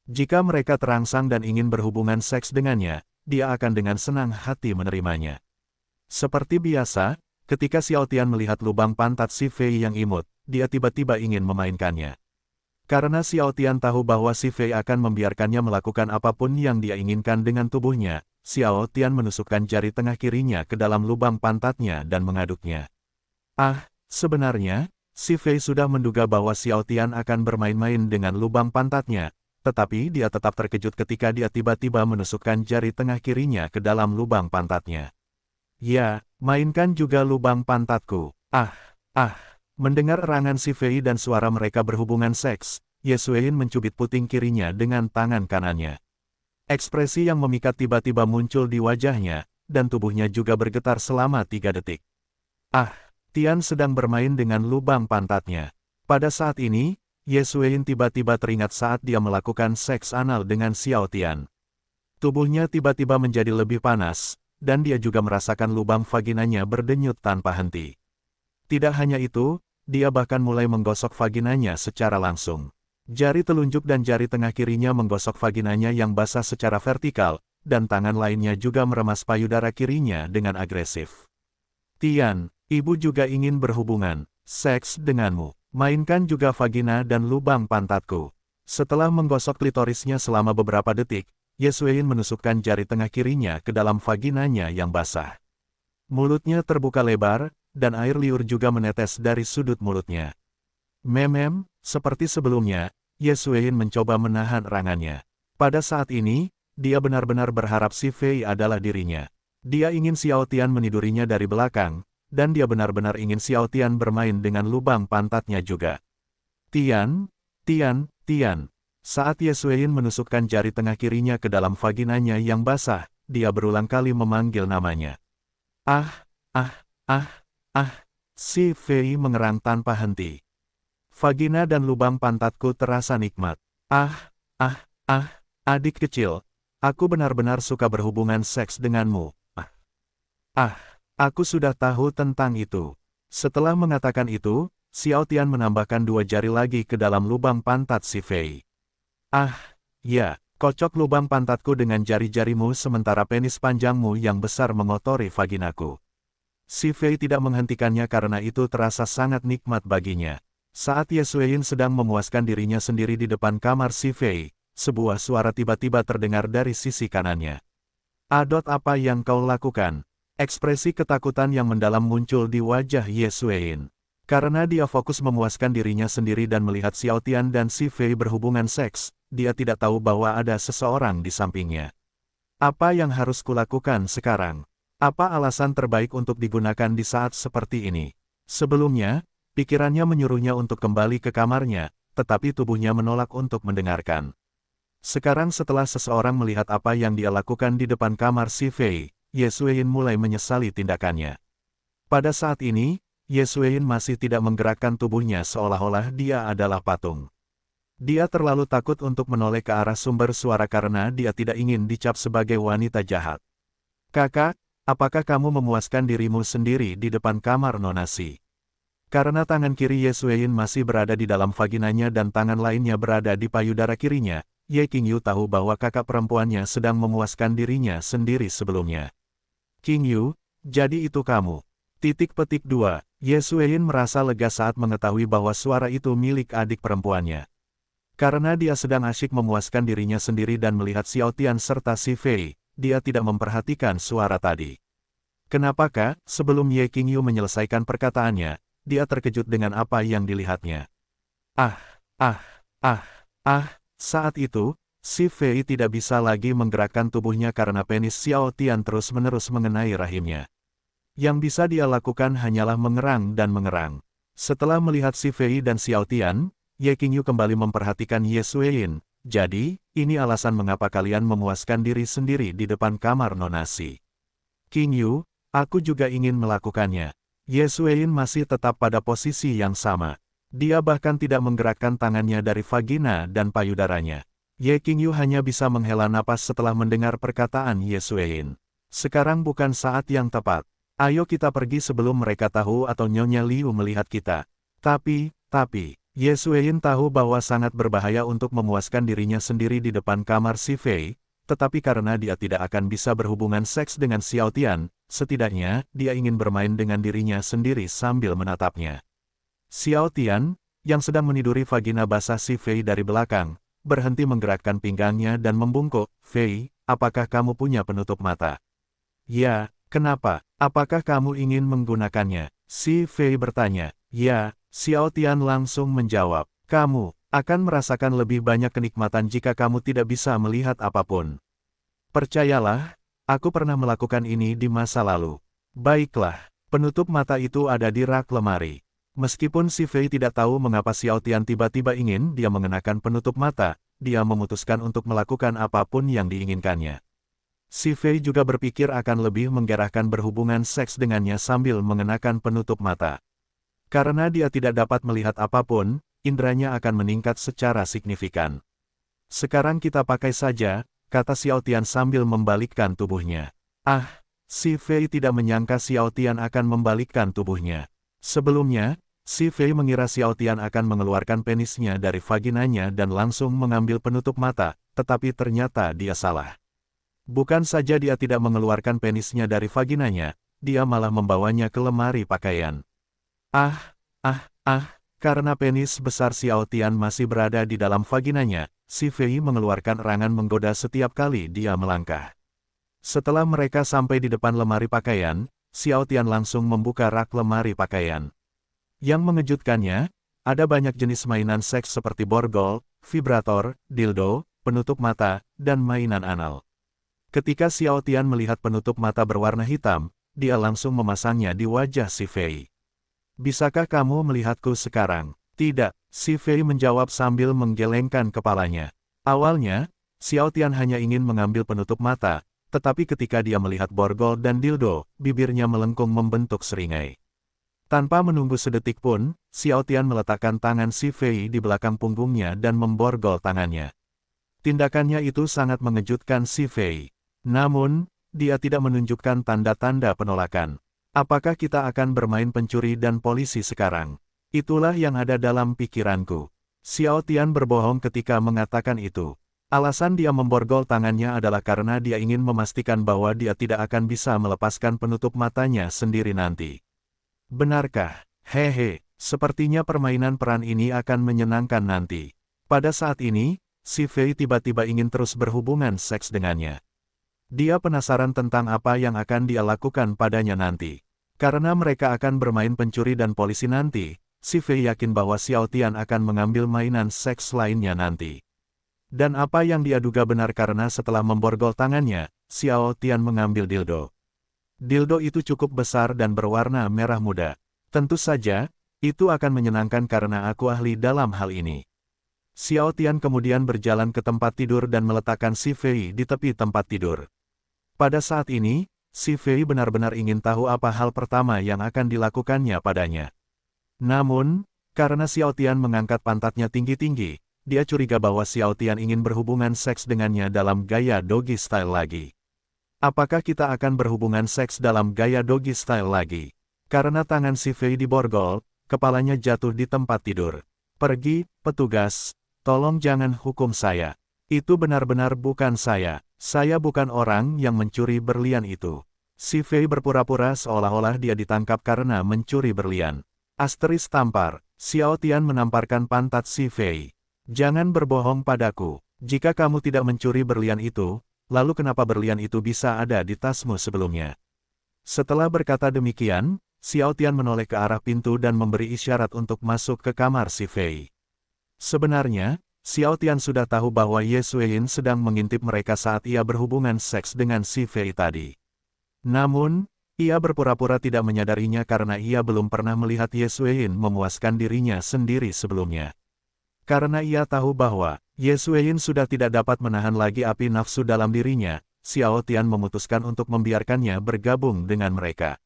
Jika mereka terangsang dan ingin berhubungan seks dengannya, dia akan dengan senang hati menerimanya. Seperti biasa, ketika Xiao Tian melihat lubang pantat si Fei yang imut, dia tiba-tiba ingin memainkannya. Karena Xiao Tian tahu bahwa si Fei akan membiarkannya melakukan apapun yang dia inginkan dengan tubuhnya, Xiao Tian menusukkan jari tengah kirinya ke dalam lubang pantatnya dan mengaduknya. Sebenarnya, si Fei sudah menduga bahwa Xiao Tian akan bermain-main dengan lubang pantatnya, tetapi dia tetap terkejut ketika dia tiba-tiba menusukkan jari tengah kirinya ke dalam lubang pantatnya. Ya, mainkan juga lubang pantatku. Mendengar erangan si Fei dan suara mereka berhubungan seks, Ye Xueyin mencubit puting kirinya dengan tangan kanannya. Ekspresi yang memikat tiba-tiba muncul di wajahnya, dan tubuhnya juga bergetar selama 3 detik. Tian sedang bermain dengan lubang pantatnya. Pada saat ini, Ye Xueyin tiba-tiba teringat saat dia melakukan seks anal dengan Xiao Tian. Tubuhnya tiba-tiba menjadi lebih panas, dan dia juga merasakan lubang vaginanya berdenyut tanpa henti. Tidak hanya itu, dia bahkan mulai menggosok vaginanya secara langsung. Jari telunjuk dan jari tengah kirinya menggosok vaginanya yang basah secara vertikal, dan tangan lainnya juga meremas payudara kirinya dengan agresif. Tian, ibu juga ingin berhubungan seks denganmu. Mainkan juga vagina dan lubang pantatku. Setelah menggosok klitorisnya selama beberapa detik, Ye Xueyin menusukkan jari tengah kirinya ke dalam vaginanya yang basah. Mulutnya terbuka lebar, dan air liur juga menetes dari sudut mulutnya. Seperti sebelumnya, Ye Xueyin mencoba menahan erangannya. Pada saat ini, dia benar-benar berharap si Fei adalah dirinya. Dia ingin Xiao Tian menidurinya dari belakang, dan dia benar-benar ingin Xiao Tian bermain dengan lubang pantatnya juga. Tian. Saat Ye Xueyin menusukkan jari tengah kirinya ke dalam vaginanya yang basah, dia berulang kali memanggil namanya. Si Fei mengerang tanpa henti. Vagina dan lubang pantatku terasa nikmat. Adik kecil, aku benar-benar suka berhubungan seks denganmu. Aku sudah tahu tentang itu. Setelah mengatakan itu, Xiao Tian menambahkan 2 jari lagi ke dalam lubang pantat si Fei. Ya, kocok lubang pantatku dengan jari-jarimu sementara penis panjangmu yang besar mengotori vaginaku. Si Fei tidak menghentikannya karena itu terasa sangat nikmat baginya. Saat Ye Xueyin sedang memuaskan dirinya sendiri di depan kamar si Fei, sebuah suara tiba-tiba terdengar dari sisi kanannya. Adot, apa yang kau lakukan? Ekspresi ketakutan yang mendalam muncul di wajah Ye Xueyin. Karena dia fokus memuaskan dirinya sendiri dan melihat Xiao Tian dan si Fei berhubungan seks, dia tidak tahu bahwa ada seseorang di sampingnya. Apa yang harus kulakukan sekarang? Apa alasan terbaik untuk digunakan di saat seperti ini? Sebelumnya, pikirannya menyuruhnya untuk kembali ke kamarnya, tetapi tubuhnya menolak untuk mendengarkan. Sekarang setelah seseorang melihat apa yang dia lakukan di depan kamar si Fei, Ye Xueyin mulai menyesali tindakannya. Pada saat ini, Ye Xueyin masih tidak menggerakkan tubuhnya seolah-olah dia adalah patung. Dia terlalu takut untuk menoleh ke arah sumber suara karena dia tidak ingin dicap sebagai wanita jahat. Kakak, apakah kamu memuaskan dirimu sendiri di depan kamar nonasi? Karena tangan kiri Ye Xueyin masih berada di dalam vaginanya dan tangan lainnya berada di payudara kirinya, Ye Qingyu tahu bahwa kakak perempuannya sedang memuaskan dirinya sendiri sebelumnya. Qingyu, jadi itu kamu. 2. Ye Xueyin merasa lega saat mengetahui bahwa suara itu milik adik perempuannya. Karena dia sedang asyik memuaskan dirinya sendiri dan melihat Xiao Tian serta si Fei, dia tidak memperhatikan suara tadi. Kenapakah, sebelum Ye Qingyu menyelesaikan perkataannya, dia terkejut dengan apa yang dilihatnya. Saat itu, si Fei tidak bisa lagi menggerakkan tubuhnya karena penis Xiao Tian terus-menerus mengenai rahimnya. Yang bisa dia lakukan hanyalah mengerang dan mengerang. Setelah melihat si Fei dan Xiao Tian, Ye Qingyu kembali memperhatikan Ye Xueyin. Jadi, ini alasan mengapa kalian memuaskan diri sendiri di depan kamar nonasi. Qingyu, aku juga ingin melakukannya. Ye Xueyin masih tetap pada posisi yang sama. Dia bahkan tidak menggerakkan tangannya dari vagina dan payudaranya. Ye Qingyu hanya bisa menghela napas setelah mendengar perkataan Ye Xueyin. Sekarang bukan saat yang tepat. Ayo kita pergi sebelum mereka tahu atau Nyonya Liu melihat kita. Tapi, Ye Xueyin tahu bahwa sangat berbahaya untuk memuaskan dirinya sendiri di depan kamar si Fei, tetapi karena dia tidak akan bisa berhubungan seks dengan Xiao Tian, setidaknya dia ingin bermain dengan dirinya sendiri sambil menatapnya. Xiao Tian, yang sedang meniduri vagina basah si Fei dari belakang, berhenti menggerakkan pinggangnya dan membungkuk, "Fei, apakah kamu punya penutup mata?" "Ya, kenapa? Apakah kamu ingin menggunakannya?" Si Fei bertanya. "Ya," Xiao Tian langsung menjawab, "kamu akan merasakan lebih banyak kenikmatan jika kamu tidak bisa melihat apapun. Percayalah, aku pernah melakukan ini di masa lalu." "Baiklah, penutup mata itu ada di rak lemari." Meskipun si Fei tidak tahu mengapa Xiao Tian tiba-tiba ingin dia mengenakan penutup mata, dia memutuskan untuk melakukan apapun yang diinginkannya. Si Fei juga berpikir akan lebih menggerakkan berhubungan seks dengannya sambil mengenakan penutup mata. Karena dia tidak dapat melihat apapun, inderanya akan meningkat secara signifikan. "Sekarang kita pakai saja," kata Xiao Tian sambil membalikkan tubuhnya. Si Fei tidak menyangka Xiao Tian akan membalikkan tubuhnya. Sebelumnya, si Fei mengira Xiao Tian akan mengeluarkan penisnya dari vaginanya dan langsung mengambil penutup mata, tetapi ternyata dia salah. Bukan saja dia tidak mengeluarkan penisnya dari vaginanya, dia malah membawanya ke lemari pakaian. Karena penis besar Xiao Tian masih berada di dalam vaginanya, si Fei mengeluarkan erangan menggoda setiap kali dia melangkah. Setelah mereka sampai di depan lemari pakaian, Xiao Tian langsung membuka rak lemari pakaian. Yang mengejutkannya, ada banyak jenis mainan seks seperti borgol, vibrator, dildo, penutup mata, dan mainan anal. Ketika Xiao Tian melihat penutup mata berwarna hitam, dia langsung memasangnya di wajah si Fei. "Bisakah kamu melihatku sekarang?" "Tidak," si Fei menjawab sambil menggelengkan kepalanya. Awalnya, Xiao Tian hanya ingin mengambil penutup mata, tetapi ketika dia melihat borgol dan dildo, bibirnya melengkung membentuk seringai. Tanpa menunggu sedetik pun, Xiao Tian meletakkan tangan si Fei di belakang punggungnya dan memborgol tangannya. Tindakannya itu sangat mengejutkan si Fei. Namun, dia tidak menunjukkan tanda-tanda penolakan. "Apakah kita akan bermain pencuri dan polisi sekarang?" Itulah yang ada dalam pikiranku. Xiao Tian berbohong ketika mengatakan itu. Alasan dia memborgol tangannya adalah karena dia ingin memastikan bahwa dia tidak akan bisa melepaskan penutup matanya sendiri nanti. "Benarkah? Hehe, sepertinya permainan peran ini akan menyenangkan nanti." Pada saat ini, si Fei tiba-tiba ingin terus berhubungan seks dengannya. Dia penasaran tentang apa yang akan dia lakukan padanya nanti. Karena mereka akan bermain pencuri dan polisi nanti, si Fei yakin bahwa Xiao Tian akan mengambil mainan seks lainnya nanti. Dan apa yang dia duga benar karena setelah memborgol tangannya, Xiao Tian mengambil dildo. Dildo itu cukup besar dan berwarna merah muda. Tentu saja, itu akan menyenangkan karena aku ahli dalam hal ini. Xiao Tian kemudian berjalan ke tempat tidur dan meletakkan si Fei di tepi tempat tidur. Pada saat ini, si Fei benar-benar ingin tahu apa hal pertama yang akan dilakukannya padanya. Namun, karena Xiao Tian mengangkat pantatnya tinggi-tinggi, dia curiga bahwa Xiao Tian ingin berhubungan seks dengannya dalam gaya doggy style lagi. "Apakah kita akan berhubungan seks dalam gaya doggy style lagi?" Karena tangan si Fei diborgol, kepalanya jatuh di tempat tidur. "Pergi, petugas, tolong jangan hukum saya. Itu benar-benar bukan saya. Saya bukan orang yang mencuri berlian itu." Si Fei berpura-pura seolah-olah dia ditangkap karena mencuri berlian. Asteris tampar, Xiao Tian menamparkan pantat si Fei. "Jangan berbohong padaku. Jika kamu tidak mencuri berlian itu, lalu kenapa berlian itu bisa ada di tasmu sebelumnya?" Setelah berkata demikian, Xiao Tian menoleh ke arah pintu dan memberi isyarat untuk masuk ke kamar si Fei. Sebenarnya, Xiao Tian sudah tahu bahwa Ye Xueyin sedang mengintip mereka saat ia berhubungan seks dengan si Fei tadi. Namun, ia berpura-pura tidak menyadarinya karena ia belum pernah melihat Ye Xueyin memuaskan dirinya sendiri sebelumnya. Karena ia tahu bahwa Ye Xueyin sudah tidak dapat menahan lagi api nafsu dalam dirinya, Xiao Tian memutuskan untuk membiarkannya bergabung dengan mereka.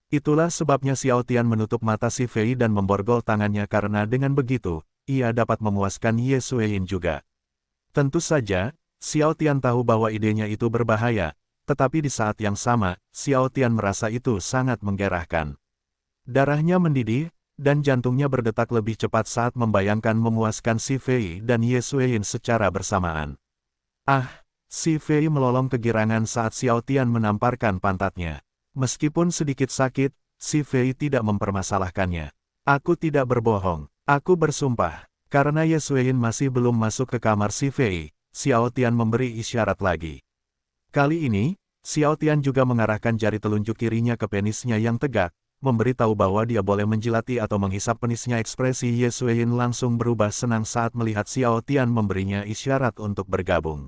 Itulah sebabnya Xiao Tian menutup mata si Fei dan memborgol tangannya karena dengan begitu, ia dapat memuaskan Ye Xueyin juga. Tentu saja, Xiao Tian tahu bahwa idenya itu berbahaya, tetapi di saat yang sama, Xiao Tian merasa itu sangat menggerahkan. Darahnya mendidih, dan jantungnya berdetak lebih cepat saat membayangkan memuaskan Si Fei dan Ye Xueyin secara bersamaan. Ah! Si Fei melolong kegirangan saat Xiao Tian menamparkan pantatnya. Meskipun sedikit sakit, Si Fei tidak mempermasalahkannya. Aku tidak berbohong. Aku bersumpah. Karena Ye Xueyin masih belum masuk ke kamar Si Fei, Xiao Tian memberi isyarat lagi. Kali ini, Xiao Tian juga mengarahkan jari telunjuk kirinya ke penisnya yang tegak, memberitahu bahwa dia boleh menjilati atau menghisap penisnya. Ekspresi Ye Xueyin langsung berubah senang saat melihat Xiao Tian memberinya isyarat untuk bergabung.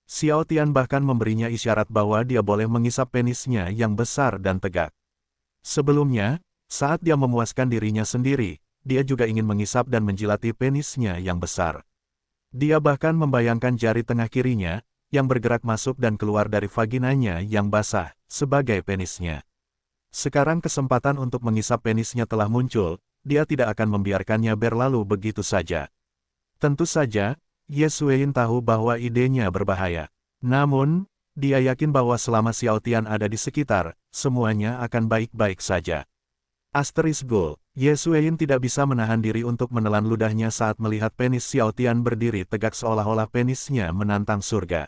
Xiao Tian bahkan memberinya isyarat bahwa dia boleh menghisap penisnya yang besar dan tegak. Sebelumnya, saat dia memuaskan dirinya sendiri, dia juga ingin menghisap dan menjilati penisnya yang besar. Dia bahkan membayangkan jari tengah kirinya, yang bergerak masuk dan keluar dari vaginanya yang basah, sebagai penisnya. Sekarang kesempatan untuk menghisap penisnya telah muncul, dia tidak akan membiarkannya berlalu begitu saja. Tentu saja, Ye Xueyin tahu bahwa idenya berbahaya. Namun, dia yakin bahwa selama Xiao Tian ada di sekitar, semuanya akan baik-baik saja. Asterisk Goal, Ye Xueyin tidak bisa menahan diri untuk menelan ludahnya saat melihat penis Xiao Tian berdiri tegak seolah-olah penisnya menantang surga.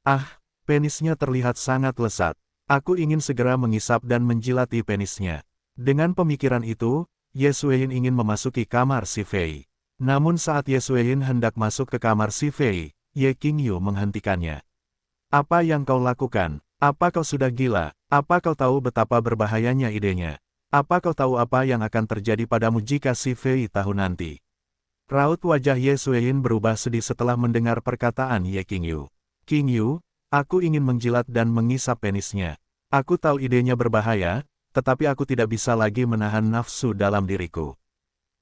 Ah, penisnya terlihat sangat lezat. Aku ingin segera menghisap dan menjilati penisnya. Dengan pemikiran itu, Ye Xueyin ingin memasuki kamar Si Fei. Namun saat Ye Xueyin hendak masuk ke kamar Si Fei, Ye Qingyu menghentikannya. Apa yang kau lakukan? Apa kau sudah gila? Apa kau tahu betapa berbahayanya idenya? Apa kau tahu apa yang akan terjadi padamu jika Si Fei tahu nanti? Raut wajah Ye Xueyin berubah sedih setelah mendengar perkataan Ye Qingyu. Qingyu, aku ingin menjilat dan mengisap penisnya. Aku tahu idenya berbahaya, tetapi aku tidak bisa lagi menahan nafsu dalam diriku.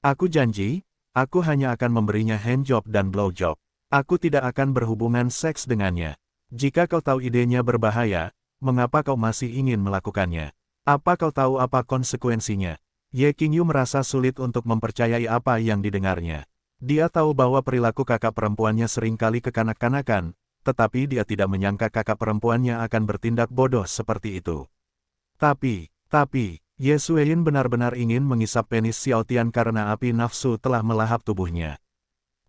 Aku janji, aku hanya akan memberinya handjob dan blowjob. Aku tidak akan berhubungan seks dengannya. Jika kau tahu idenya berbahaya, mengapa kau masih ingin melakukannya? Apa kau tahu apa konsekuensinya? Ye Qingyu merasa sulit untuk mempercayai apa yang didengarnya. Dia tahu bahwa perilaku kakak perempuannya seringkali kekanak-kanakan, tetapi dia tidak menyangka kakak perempuannya akan bertindak bodoh seperti itu. Tapi, Ye Xueyin benar-benar ingin menghisap penis Xiao Tian karena api nafsu telah melahap tubuhnya.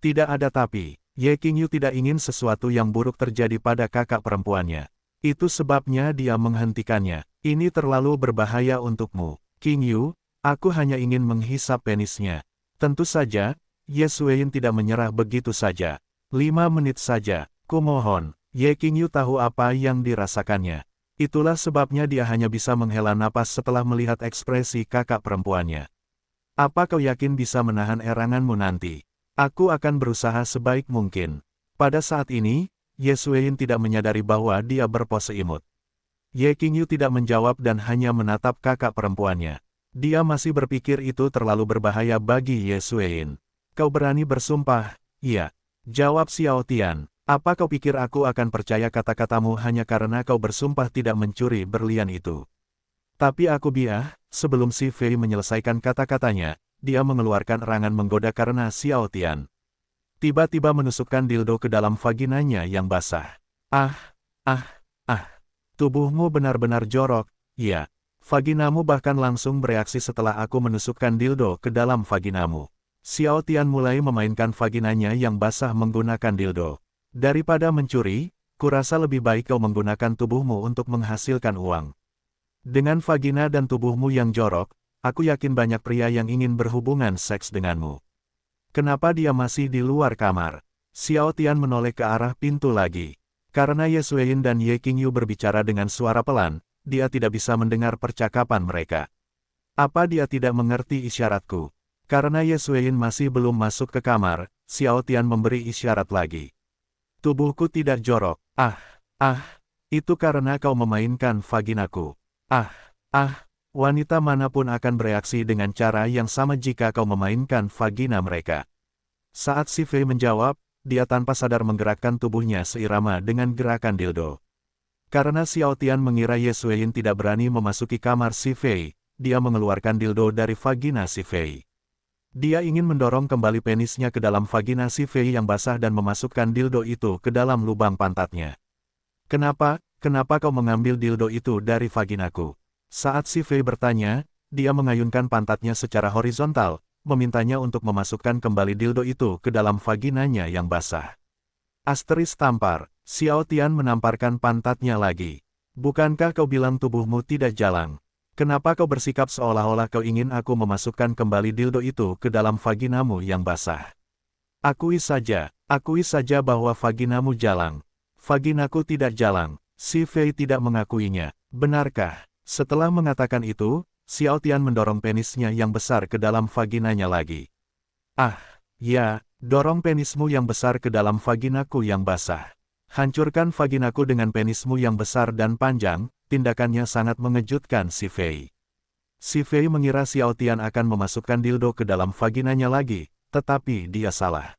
Tidak ada tapi, Ye Qingyu tidak ingin sesuatu yang buruk terjadi pada kakak perempuannya. Itu sebabnya dia menghentikannya. Ini terlalu berbahaya untukmu, Qingyu, aku hanya ingin menghisap penisnya. Tentu saja, Ye Xueyin tidak menyerah begitu saja. 5 menit saja. Kumohon, Ye Qingyu tahu apa yang dirasakannya. Itulah sebabnya dia hanya bisa menghela napas setelah melihat ekspresi kakak perempuannya. Apa kau yakin bisa menahan eranganmu nanti? Aku akan berusaha sebaik mungkin. Pada saat ini, Ye Xueyin tidak menyadari bahwa dia berpose imut. Ye Qingyu tidak menjawab dan hanya menatap kakak perempuannya. Dia masih berpikir itu terlalu berbahaya bagi Ye Xueyin. Kau berani bersumpah? Iya. Jawab Xiao Tian. Apa kau pikir aku akan percaya kata-katamu hanya karena kau bersumpah tidak mencuri berlian itu? Tapi aku sebelum Si Fei menyelesaikan kata-katanya, dia mengeluarkan erangan menggoda karena Xiao Tian tiba-tiba menusukkan dildo ke dalam vaginanya yang basah. Tubuhmu benar-benar jorok, ya. Vaginamu bahkan langsung bereaksi setelah aku menusukkan dildo ke dalam vaginamu. Xiao Tian mulai memainkan vaginanya yang basah menggunakan dildo. Daripada mencuri, kurasa lebih baik kau menggunakan tubuhmu untuk menghasilkan uang. Dengan vagina dan tubuhmu yang jorok, aku yakin banyak pria yang ingin berhubungan seks denganmu. Kenapa dia masih di luar kamar? Xiao Tian menoleh ke arah pintu lagi. Karena Ye Xueyin dan Ye Qingyu berbicara dengan suara pelan, dia tidak bisa mendengar percakapan mereka. Apa dia tidak mengerti isyaratku? Karena Ye Xueyin masih belum masuk ke kamar, Xiao Tian memberi isyarat lagi. Tubuhku tidak jorok. Itu karena kau memainkan vaginaku. Wanita manapun akan bereaksi dengan cara yang sama jika kau memainkan vagina mereka. Saat Si Fei menjawab, dia tanpa sadar menggerakkan tubuhnya seirama dengan gerakan dildo. Karena Xiao Tian mengira Ye Xueyin tidak berani memasuki kamar Si Fei, dia mengeluarkan dildo dari vagina Si Fei. Dia ingin mendorong kembali penisnya ke dalam vagina Si Fei yang basah dan memasukkan dildo itu ke dalam lubang pantatnya. Kenapa kau mengambil dildo itu dari vaginaku? Saat Si Fei bertanya, dia mengayunkan pantatnya secara horizontal, memintanya untuk memasukkan kembali dildo itu ke dalam vaginanya yang basah. Asteris tampar, Xiao Tian menamparkan pantatnya lagi. Bukankah kau bilang tubuhmu tidak jalang? Kenapa kau bersikap seolah-olah kau ingin aku memasukkan kembali dildo itu ke dalam vaginamu yang basah? Akui saja bahwa vaginamu jalang. Vaginaku tidak jalang. Si Fei tidak mengakuinya. Benarkah? Setelah mengatakan itu, Xiao Tian mendorong penisnya yang besar ke dalam vaginanya lagi. Ah, ya, dorong penismu yang besar ke dalam vaginaku yang basah. Hancurkan vaginaku dengan penismu yang besar dan panjang, tindakannya sangat mengejutkan si Fei. Si Fei mengira Xiao Tian akan memasukkan dildo ke dalam vaginanya lagi, tetapi dia salah.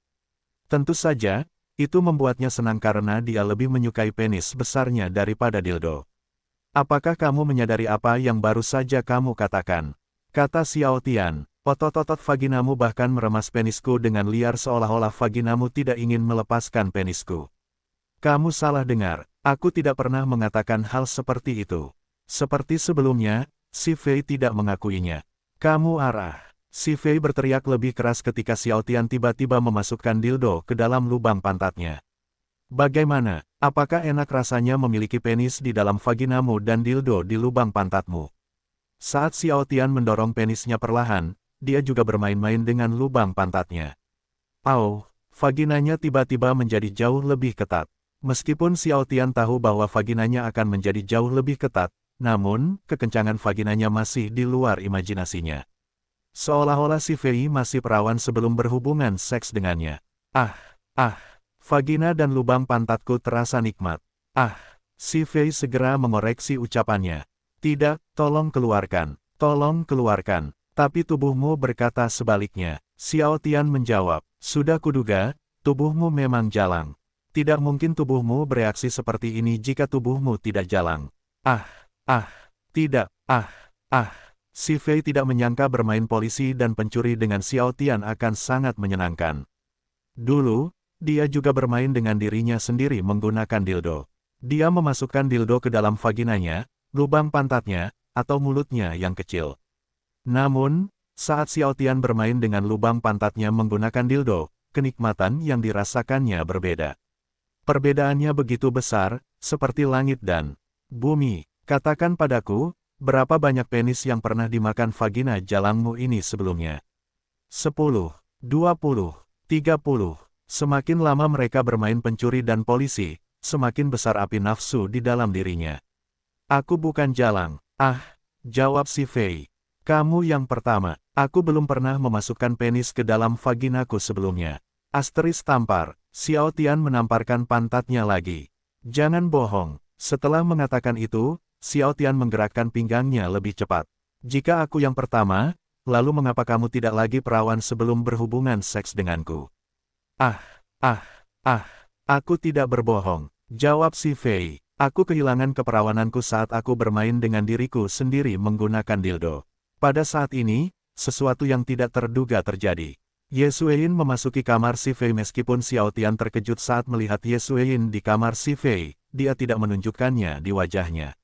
Tentu saja, itu membuatnya senang karena dia lebih menyukai penis besarnya daripada dildo. Apakah kamu menyadari apa yang baru saja kamu katakan? Kata Xiao Tian, otot-otot vaginamu bahkan meremas penisku dengan liar seolah-olah vaginamu tidak ingin melepaskan penisku. Kamu salah dengar, aku tidak pernah mengatakan hal seperti itu. Seperti sebelumnya, si Fei tidak mengakuinya. Kamu arah. Si Fei berteriak lebih keras ketika Xiao Tian tiba-tiba memasukkan dildo ke dalam lubang pantatnya. Bagaimana? Apakah enak rasanya memiliki penis di dalam vaginamu dan dildo di lubang pantatmu? Saat Xiao Tian mendorong penisnya perlahan, dia juga bermain-main dengan lubang pantatnya. Vaginanya tiba-tiba menjadi jauh lebih ketat. Meskipun Xiao Tian tahu bahwa vaginanya akan menjadi jauh lebih ketat, namun, kekencangan vaginanya masih di luar imajinasinya. Seolah-olah si Fei masih perawan sebelum berhubungan seks dengannya. Vagina dan lubang pantatku terasa nikmat. Si Fei segera mengoreksi ucapannya. Tidak, tolong keluarkan. Tolong keluarkan. Tapi tubuhmu berkata sebaliknya. Xiao Tian menjawab, sudah kuduga, tubuhmu memang jalang. Tidak mungkin tubuhmu bereaksi seperti ini jika tubuhmu tidak jalang. Tidak, Si Fei tidak menyangka bermain polisi dan pencuri dengan Xiao Tian akan sangat menyenangkan. Dulu, dia juga bermain dengan dirinya sendiri menggunakan dildo. Dia memasukkan dildo ke dalam vaginanya, lubang pantatnya, atau mulutnya yang kecil. Namun, saat Xiao Tian bermain dengan lubang pantatnya menggunakan dildo, kenikmatan yang dirasakannya berbeda. Perbedaannya begitu besar, seperti langit dan bumi. Katakan padaku, berapa banyak penis yang pernah dimakan vagina jalangmu ini sebelumnya? 10, 20, 30. Semakin lama mereka bermain pencuri dan polisi, semakin besar api nafsu di dalam dirinya. Aku bukan jalang. Jawab si Fei. Kamu yang pertama. Aku belum pernah memasukkan penis ke dalam vaginaku sebelumnya. Asteris tampar. Xiao Tian menamparkan pantatnya lagi. Jangan bohong. Setelah mengatakan itu, Xiao Tian menggerakkan pinggangnya lebih cepat. Jika aku yang pertama, lalu mengapa kamu tidak lagi perawan sebelum berhubungan seks denganku? Aku tidak berbohong, jawab si Fei. Aku kehilangan keperawananku saat aku bermain dengan diriku sendiri menggunakan dildo. Pada saat ini, sesuatu yang tidak terduga terjadi. Ye Xueyin memasuki kamar si Fei meskipun Xiao Tian terkejut saat melihat Ye Xueyin di kamar si Fei, dia tidak menunjukkannya di wajahnya.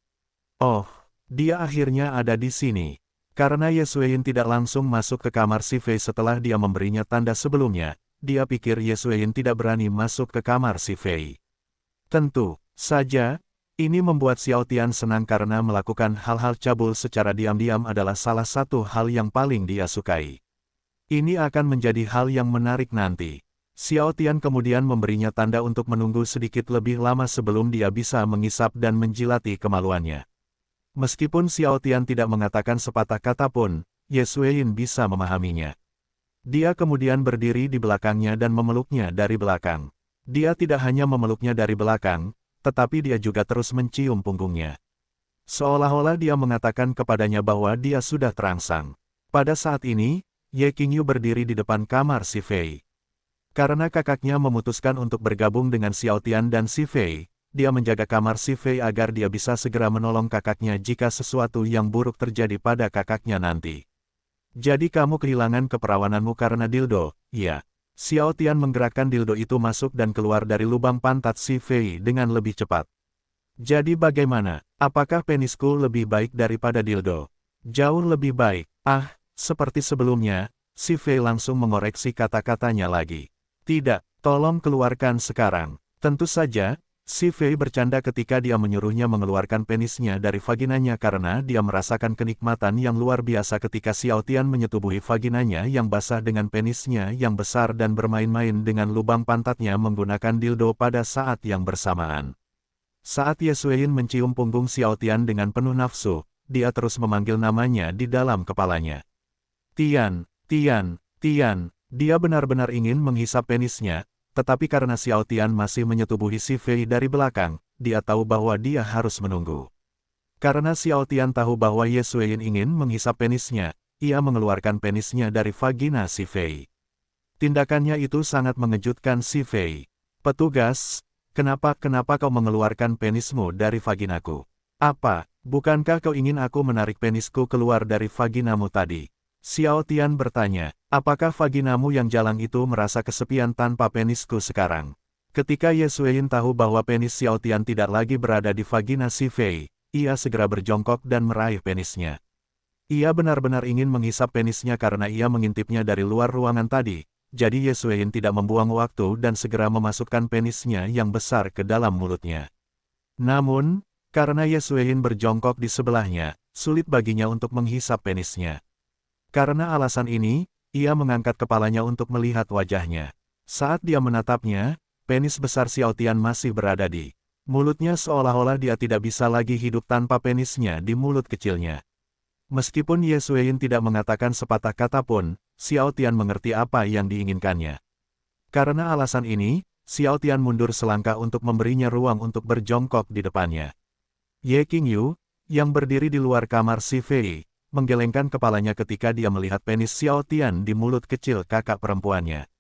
Oh, dia akhirnya ada di sini. Karena Ye Xueyin tidak langsung masuk ke kamar si Fei setelah dia memberinya tanda sebelumnya, dia pikir Ye Xueyin tidak berani masuk ke kamar si Fei. Tentu saja, ini membuat Xiao Tian senang karena melakukan hal-hal cabul secara diam-diam adalah salah satu hal yang paling dia sukai. Ini akan menjadi hal yang menarik nanti. Xiao Tian kemudian memberinya tanda untuk menunggu sedikit lebih lama sebelum dia bisa mengisap dan menjilati kemaluannya. Meskipun Xiao Tian tidak mengatakan sepatah kata pun, Ye Xueyin bisa memahaminya. Dia kemudian berdiri di belakangnya dan memeluknya dari belakang. Dia tidak hanya memeluknya dari belakang, tetapi dia juga terus mencium punggungnya. Seolah-olah dia mengatakan kepadanya bahwa dia sudah terangsang. Pada saat ini, Ye Qingyu berdiri di depan kamar si Fei. Karena kakaknya memutuskan untuk bergabung dengan Xiao Tian dan si Fei, dia menjaga kamar si Fei agar dia bisa segera menolong kakaknya jika sesuatu yang buruk terjadi pada kakaknya nanti. Jadi kamu kehilangan keperawananmu karena dildo, ya? Xiao Tian menggerakkan dildo itu masuk dan keluar dari lubang pantat si Fei dengan lebih cepat. Jadi bagaimana? Apakah penisku lebih baik daripada dildo? Jauh lebih baik. Ah, seperti sebelumnya, si Fei langsung mengoreksi kata-katanya lagi. Tidak, tolong keluarkan sekarang. Tentu saja, si Fei bercanda ketika dia menyuruhnya mengeluarkan penisnya dari vaginanya karena dia merasakan kenikmatan yang luar biasa ketika Xiao Tian menyetubuhi vaginanya yang basah dengan penisnya yang besar dan bermain-main dengan lubang pantatnya menggunakan dildo pada saat yang bersamaan. Saat Ye Xueyin mencium punggung Xiao Tian dengan penuh nafsu, dia terus memanggil namanya di dalam kepalanya. Tian, Tian, Tian, dia benar-benar ingin menghisap penisnya, tetapi karena Xiao Tian masih menyetubuhi si Fei dari belakang, dia tahu bahwa dia harus menunggu. Karena Xiao Tian tahu bahwa Ye Xueyin ingin menghisap penisnya, ia mengeluarkan penisnya dari vagina si Fei. Tindakannya itu sangat mengejutkan si Fei. Petugas, kenapa kau mengeluarkan penismu dari vaginaku? Apa, bukankah kau ingin aku menarik penisku keluar dari vaginamu tadi? Xiao Tian bertanya, apakah vaginamu yang jalang itu merasa kesepian tanpa penisku sekarang? Ketika Ye Xueyin tahu bahwa penis Xiao Tian tidak lagi berada di vagina si Fei, ia segera berjongkok dan meraih penisnya. Ia benar-benar ingin menghisap penisnya karena ia mengintipnya dari luar ruangan tadi, jadi Ye Xueyin tidak membuang waktu dan segera memasukkan penisnya yang besar ke dalam mulutnya. Namun, karena Ye Xueyin berjongkok di sebelahnya, sulit baginya untuk menghisap penisnya. Karena alasan ini, ia mengangkat kepalanya untuk melihat wajahnya. Saat dia menatapnya, penis besar Xiao Tian masih berada di mulutnya seolah-olah dia tidak bisa lagi hidup tanpa penisnya di mulut kecilnya. Meskipun Ye Xueyin tidak mengatakan sepatah kata pun, Xiao Tian mengerti apa yang diinginkannya. Karena alasan ini, Xiao Tian mundur selangkah untuk memberinya ruang untuk berjongkok di depannya. Ye Qingyu, yang berdiri di luar kamar si Fei, menggelengkan kepalanya ketika dia melihat penis Xiao Tian di mulut kecil kakak perempuannya.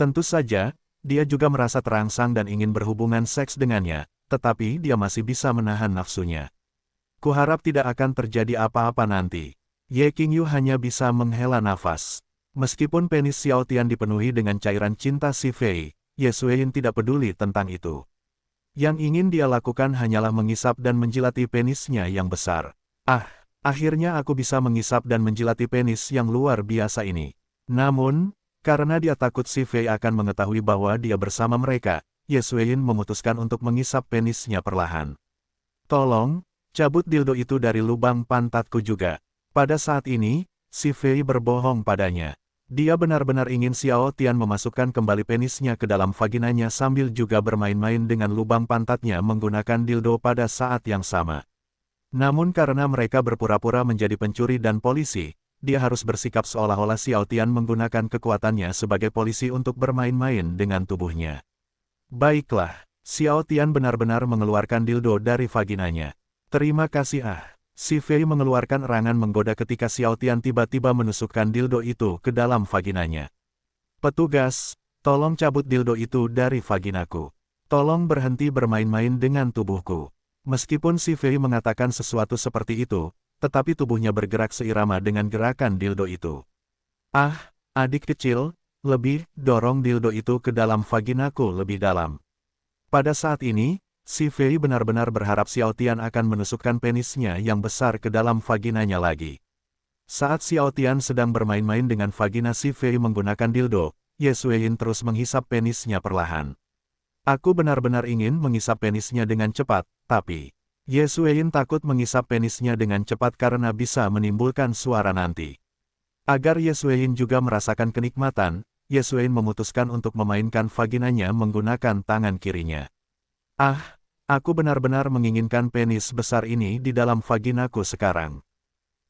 Tentu saja, dia juga merasa terangsang dan ingin berhubungan seks dengannya, tetapi dia masih bisa menahan nafsunya. Kuharap tidak akan terjadi apa-apa nanti. Ye Qingyu hanya bisa menghela nafas. Meskipun penis Xiao Tian dipenuhi dengan cairan cinta si Fei, Ye Xueyin tidak peduli tentang itu. Yang ingin dia lakukan hanyalah mengisap dan menjilati penisnya yang besar. Ah, akhirnya aku bisa mengisap dan menjilati penis yang luar biasa ini. Namun, karena dia takut si Fei akan mengetahui bahwa dia bersama mereka, Ye Xueyin memutuskan untuk mengisap penisnya perlahan. Tolong, cabut dildo itu dari lubang pantatku juga. Pada saat ini, si Fei berbohong padanya. Dia benar-benar ingin Xiao Tian memasukkan kembali penisnya ke dalam vaginanya sambil juga bermain-main dengan lubang pantatnya menggunakan dildo pada saat yang sama. Namun karena mereka berpura-pura menjadi pencuri dan polisi, dia harus bersikap seolah-olah Xiao Tian menggunakan kekuatannya sebagai polisi untuk bermain-main dengan tubuhnya. Baiklah, Xiao Tian benar-benar mengeluarkan dildo dari vaginanya. Terima kasih Si Fei mengeluarkan erangan menggoda ketika Xiao Tian tiba-tiba menusukkan dildo itu ke dalam vaginanya. Petugas, tolong cabut dildo itu dari vaginaku. Tolong berhenti bermain-main dengan tubuhku. Meskipun si Fei mengatakan sesuatu seperti itu, tetapi tubuhnya bergerak seirama dengan gerakan dildo itu. Ah, adik kecil, lebih dorong dildo itu ke dalam vaginaku lebih dalam. Pada saat ini, si Fei benar-benar berharap Xiao Tian akan menusukkan penisnya yang besar ke dalam vaginanya lagi. Saat Xiao Tian sedang bermain-main dengan vagina si Fei menggunakan dildo, Ye Xueyin terus menghisap penisnya perlahan. Aku benar-benar ingin menghisap penisnya dengan cepat, tapi Ye Xueyin takut menghisap penisnya dengan cepat karena bisa menimbulkan suara nanti. Agar Ye Xueyin juga merasakan kenikmatan, Ye Xueyin memutuskan untuk memainkan vaginanya menggunakan tangan kirinya. Ah, aku benar-benar menginginkan penis besar ini di dalam vaginaku sekarang.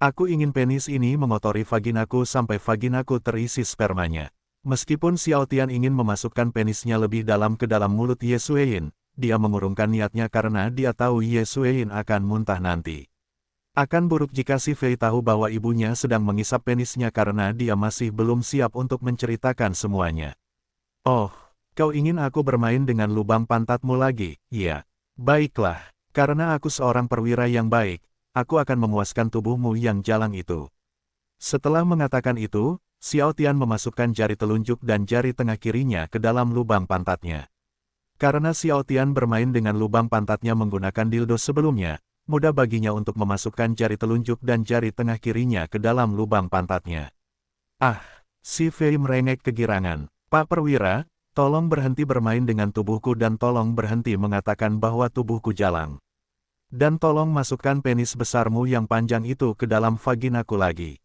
Aku ingin penis ini mengotori vaginaku sampai vaginaku terisi spermanya. Meskipun Xiao Tian ingin memasukkan penisnya lebih dalam ke dalam mulut Ye Xueyin, dia mengurungkan niatnya karena dia tahu Ye Xueyin akan muntah nanti. Akan buruk jika si Fei tahu bahwa ibunya sedang mengisap penisnya karena dia masih belum siap untuk menceritakan semuanya. Oh, kau ingin aku bermain dengan lubang pantatmu lagi? Iya. Baiklah, karena aku seorang perwira yang baik, aku akan memuaskan tubuhmu yang jalang itu. Setelah mengatakan itu, Xiao Tian memasukkan jari telunjuk dan jari tengah kirinya ke dalam lubang pantatnya. Karena Xiao Tian bermain dengan lubang pantatnya menggunakan dildo sebelumnya, mudah baginya untuk memasukkan jari telunjuk dan jari tengah kirinya ke dalam lubang pantatnya. Ah, si Fei merengek kegirangan. Pak Perwira, tolong berhenti bermain dengan tubuhku dan tolong berhenti mengatakan bahwa tubuhku jalang. Dan tolong masukkan penis besarmu yang panjang itu ke dalam vaginaku lagi.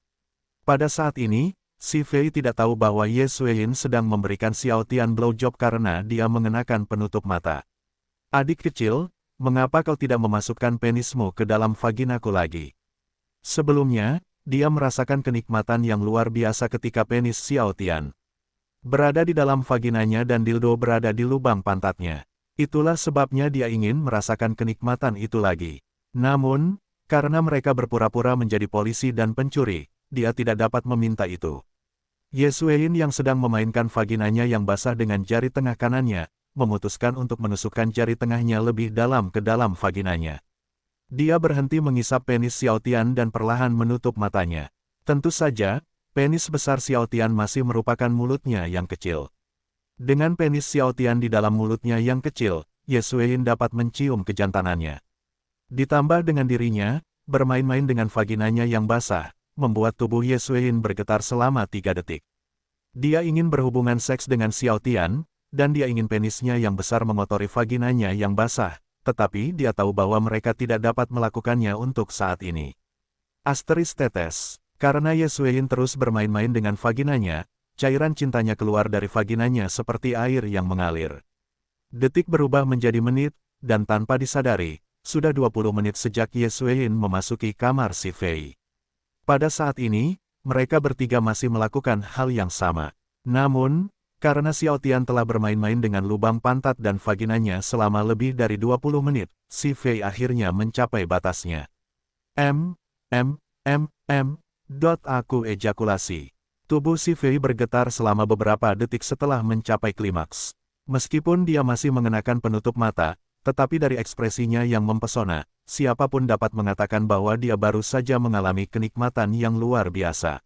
Pada saat ini, si Fei tidak tahu bahwa Ye Xueyin sedang memberikan Xiao Tian blowjob karena dia mengenakan penutup mata. Adik kecil, mengapa kau tidak memasukkan penismu ke dalam vaginaku lagi? Sebelumnya, dia merasakan kenikmatan yang luar biasa ketika penis Xiao Tian berada di dalam vaginanya dan dildo berada di lubang pantatnya. Itulah sebabnya dia ingin merasakan kenikmatan itu lagi. Namun, karena mereka berpura-pura menjadi polisi dan pencuri, dia tidak dapat meminta itu. Ye Xueyin yang sedang memainkan vaginanya yang basah dengan jari tengah kanannya, memutuskan untuk menusukkan jari tengahnya lebih dalam ke dalam vaginanya. Dia berhenti mengisap penis Xiao Tian dan perlahan menutup matanya. Tentu saja, penis besar Xiao Tian masih merupakan mulutnya yang kecil. Dengan penis Xiao Tian di dalam mulutnya yang kecil, Ye Xueyin dapat mencium kejantanannya. Ditambah dengan dirinya, bermain-main dengan vaginanya yang basah, membuat tubuh Ye Xueyin bergetar selama 3 detik. Dia ingin berhubungan seks dengan Xiao Tian, dan dia ingin penisnya yang besar mengotori vaginanya yang basah, tetapi dia tahu bahwa mereka tidak dapat melakukannya untuk saat ini. Asteris tetes. Karena Ye Xueyin terus bermain-main dengan vaginanya, cairan cintanya keluar dari vaginanya seperti air yang mengalir. Detik berubah menjadi menit, dan tanpa disadari, sudah 20 menit sejak Ye Xueyin memasuki kamar si Fei. Pada saat ini, mereka bertiga masih melakukan hal yang sama. Namun, karena Xiao Tian telah bermain-main dengan lubang pantat dan vaginanya selama lebih dari 20 menit, si Fei akhirnya mencapai batasnya. Aku ejakulasi. Tubuh si Fei bergetar selama beberapa detik setelah mencapai klimaks. Meskipun dia masih mengenakan penutup mata, tetapi dari ekspresinya yang mempesona, siapapun dapat mengatakan bahwa dia baru saja mengalami kenikmatan yang luar biasa.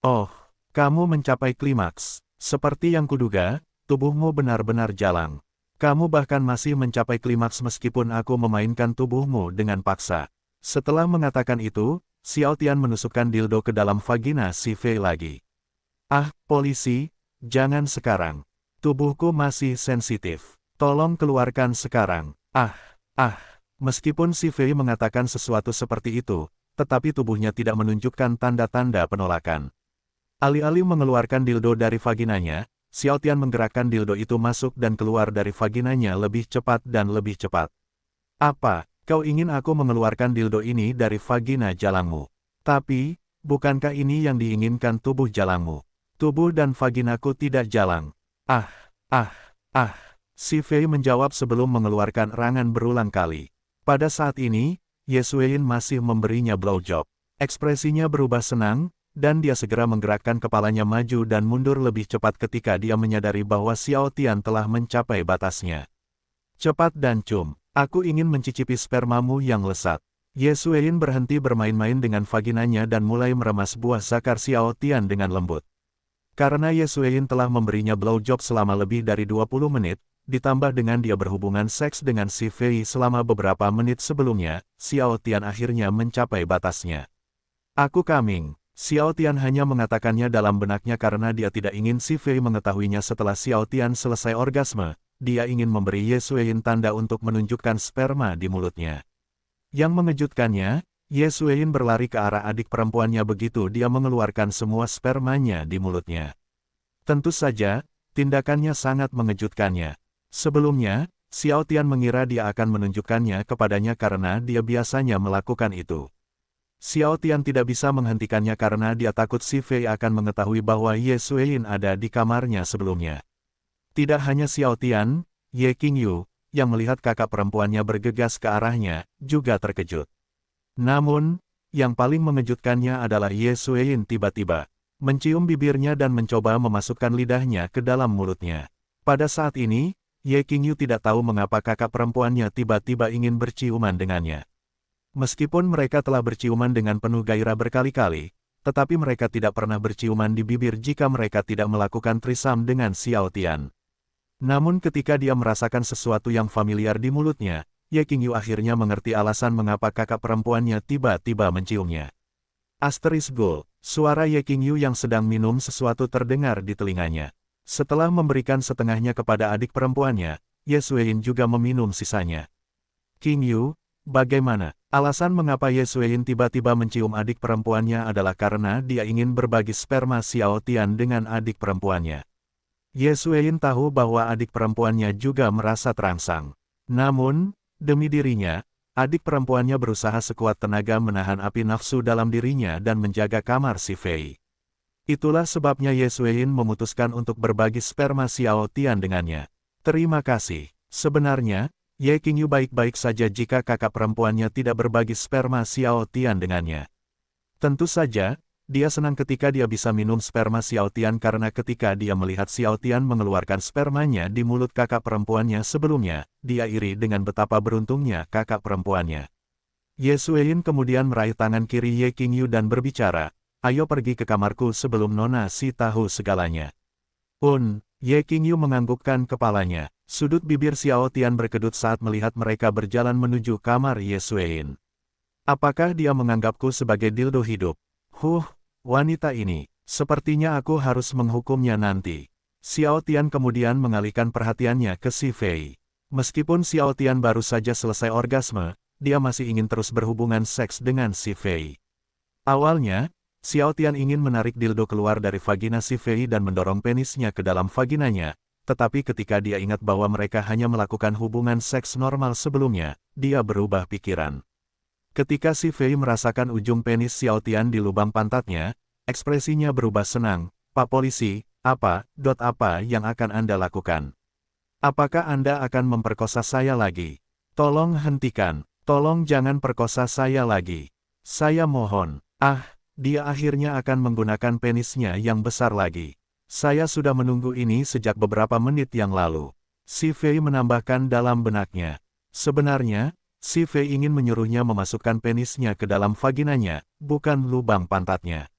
Oh, kamu mencapai klimaks. Seperti yang kuduga, tubuhmu benar-benar jalang. Kamu bahkan masih mencapai klimaks meskipun aku memainkan tubuhmu dengan paksa. Setelah mengatakan itu, Xiao Tian menusukkan dildo ke dalam vagina si Fei lagi. Ah, polisi, jangan sekarang. Tubuhku masih sensitif. Tolong keluarkan sekarang. Meskipun si Fei mengatakan sesuatu seperti itu, tetapi tubuhnya tidak menunjukkan tanda-tanda penolakan. Alih-alih mengeluarkan dildo dari vaginanya, Xiao Tian menggerakkan dildo itu masuk dan keluar dari vaginanya lebih cepat dan lebih cepat. Apa? Kau ingin aku mengeluarkan dildo ini dari vagina jalangmu? Tapi, bukankah ini yang diinginkan tubuh jalangmu? Tubuh dan vaginaku tidak jalang. Si Fei menjawab sebelum mengeluarkan erangan berulang kali. Pada saat ini, Ye Xueyin masih memberinya blowjob. Ekspresinya berubah senang, dan dia segera menggerakkan kepalanya maju dan mundur lebih cepat ketika dia menyadari bahwa Xiao Tian telah mencapai batasnya. Cepat dan cum. Aku ingin mencicipi spermamu yang lesat. Ye Xueyin berhenti bermain-main dengan vaginanya dan mulai meremas buah zakar Xiao Tian dengan lembut. Karena Ye Xueyin telah memberinya blowjob selama lebih dari 20 menit, ditambah dengan dia berhubungan seks dengan si Fei selama beberapa menit sebelumnya, Xiao Tian akhirnya mencapai batasnya. Aku coming. Xiao Tian hanya mengatakannya dalam benaknya karena dia tidak ingin si Fei mengetahuinya setelah Xiao Tian selesai orgasme. Dia ingin memberi Ye Xueyin tanda untuk menunjukkan sperma di mulutnya. Yang mengejutkannya, Ye Xueyin berlari ke arah adik perempuannya begitu dia mengeluarkan semua spermanya di mulutnya. Tentu saja, tindakannya sangat mengejutkannya. Sebelumnya, Xiao Tian mengira dia akan menunjukkannya kepadanya karena dia biasanya melakukan itu. Xiao Tian tidak bisa menghentikannya karena dia takut si Fei akan mengetahui bahwa Ye Xueyin ada di kamarnya sebelumnya. Tidak hanya Xiao Tian, Ye Qingyu, yang melihat kakak perempuannya bergegas ke arahnya, juga terkejut. Namun, yang paling mengejutkannya adalah Ye Xueyin tiba-tiba mencium bibirnya dan mencoba memasukkan lidahnya ke dalam mulutnya. Pada saat ini, Ye Qingyu tidak tahu mengapa kakak perempuannya tiba-tiba ingin berciuman dengannya. Meskipun mereka telah berciuman dengan penuh gairah berkali-kali, tetapi mereka tidak pernah berciuman di bibir jika mereka tidak melakukan trisam dengan Xiao Tian. Namun ketika dia merasakan sesuatu yang familiar di mulutnya, Ye Qingyu akhirnya mengerti alasan mengapa kakak perempuannya tiba-tiba menciumnya. Asteris Gold, suara Ye Qingyu yang sedang minum sesuatu terdengar di telinganya. Setelah memberikan setengahnya kepada adik perempuannya, Ye Xueyin juga meminum sisanya. Qingyu, bagaimana? Alasan mengapa Ye Xueyin tiba-tiba mencium adik perempuannya adalah karena dia ingin berbagi sperma Xiao Tian dengan adik perempuannya. Ye Xueyin tahu bahwa adik perempuannya juga merasa terangsang. Namun, demi dirinya, adik perempuannya berusaha sekuat tenaga menahan api nafsu dalam dirinya dan menjaga kamar si Fei. Itulah sebabnya Ye Xueyin memutuskan untuk berbagi sperma Xiao Tian dengannya. Terima kasih. Sebenarnya, Ye Qingyu baik-baik saja jika kakak perempuannya tidak berbagi sperma Xiao Tian dengannya. Tentu saja, dia senang ketika dia bisa minum sperma Xiao Tian karena ketika dia melihat Xiao Tian mengeluarkan spermanya di mulut kakak perempuannya sebelumnya, dia iri dengan betapa beruntungnya kakak perempuannya. Ye Xueyin kemudian meraih tangan kiri Ye Qingyu dan berbicara, "Ayo pergi ke kamarku sebelum Nona Si tahu segalanya." Ye Qingyu menganggukkan kepalanya. Sudut bibir Xiao Tian berkedut saat melihat mereka berjalan menuju kamar Ye Xueyin. Apakah dia menganggapku sebagai dildo hidup? Wanita ini, sepertinya aku harus menghukumnya nanti. Xiao Tian kemudian mengalihkan perhatiannya ke si Fei. Meskipun Xiao Tian baru saja selesai orgasme, dia masih ingin terus berhubungan seks dengan si Fei. Awalnya, Xiao Tian ingin menarik dildo keluar dari vagina si Fei dan mendorong penisnya ke dalam vaginanya, tetapi ketika dia ingat bahwa mereka hanya melakukan hubungan seks normal sebelumnya, dia berubah pikiran. Ketika si Fei merasakan ujung penis Xiao Tian di lubang pantatnya, ekspresinya berubah senang. "Pak Polisi, apa yang akan Anda lakukan? Apakah Anda akan memperkosa saya lagi? Tolong hentikan, tolong jangan perkosa saya lagi. Saya mohon." Dia akhirnya akan menggunakan penisnya yang besar lagi. "Saya sudah menunggu ini sejak beberapa menit yang lalu." Si Fei menambahkan dalam benaknya. Sebenarnya, si Fei ingin menyuruhnya memasukkan penisnya ke dalam vaginanya, bukan lubang pantatnya.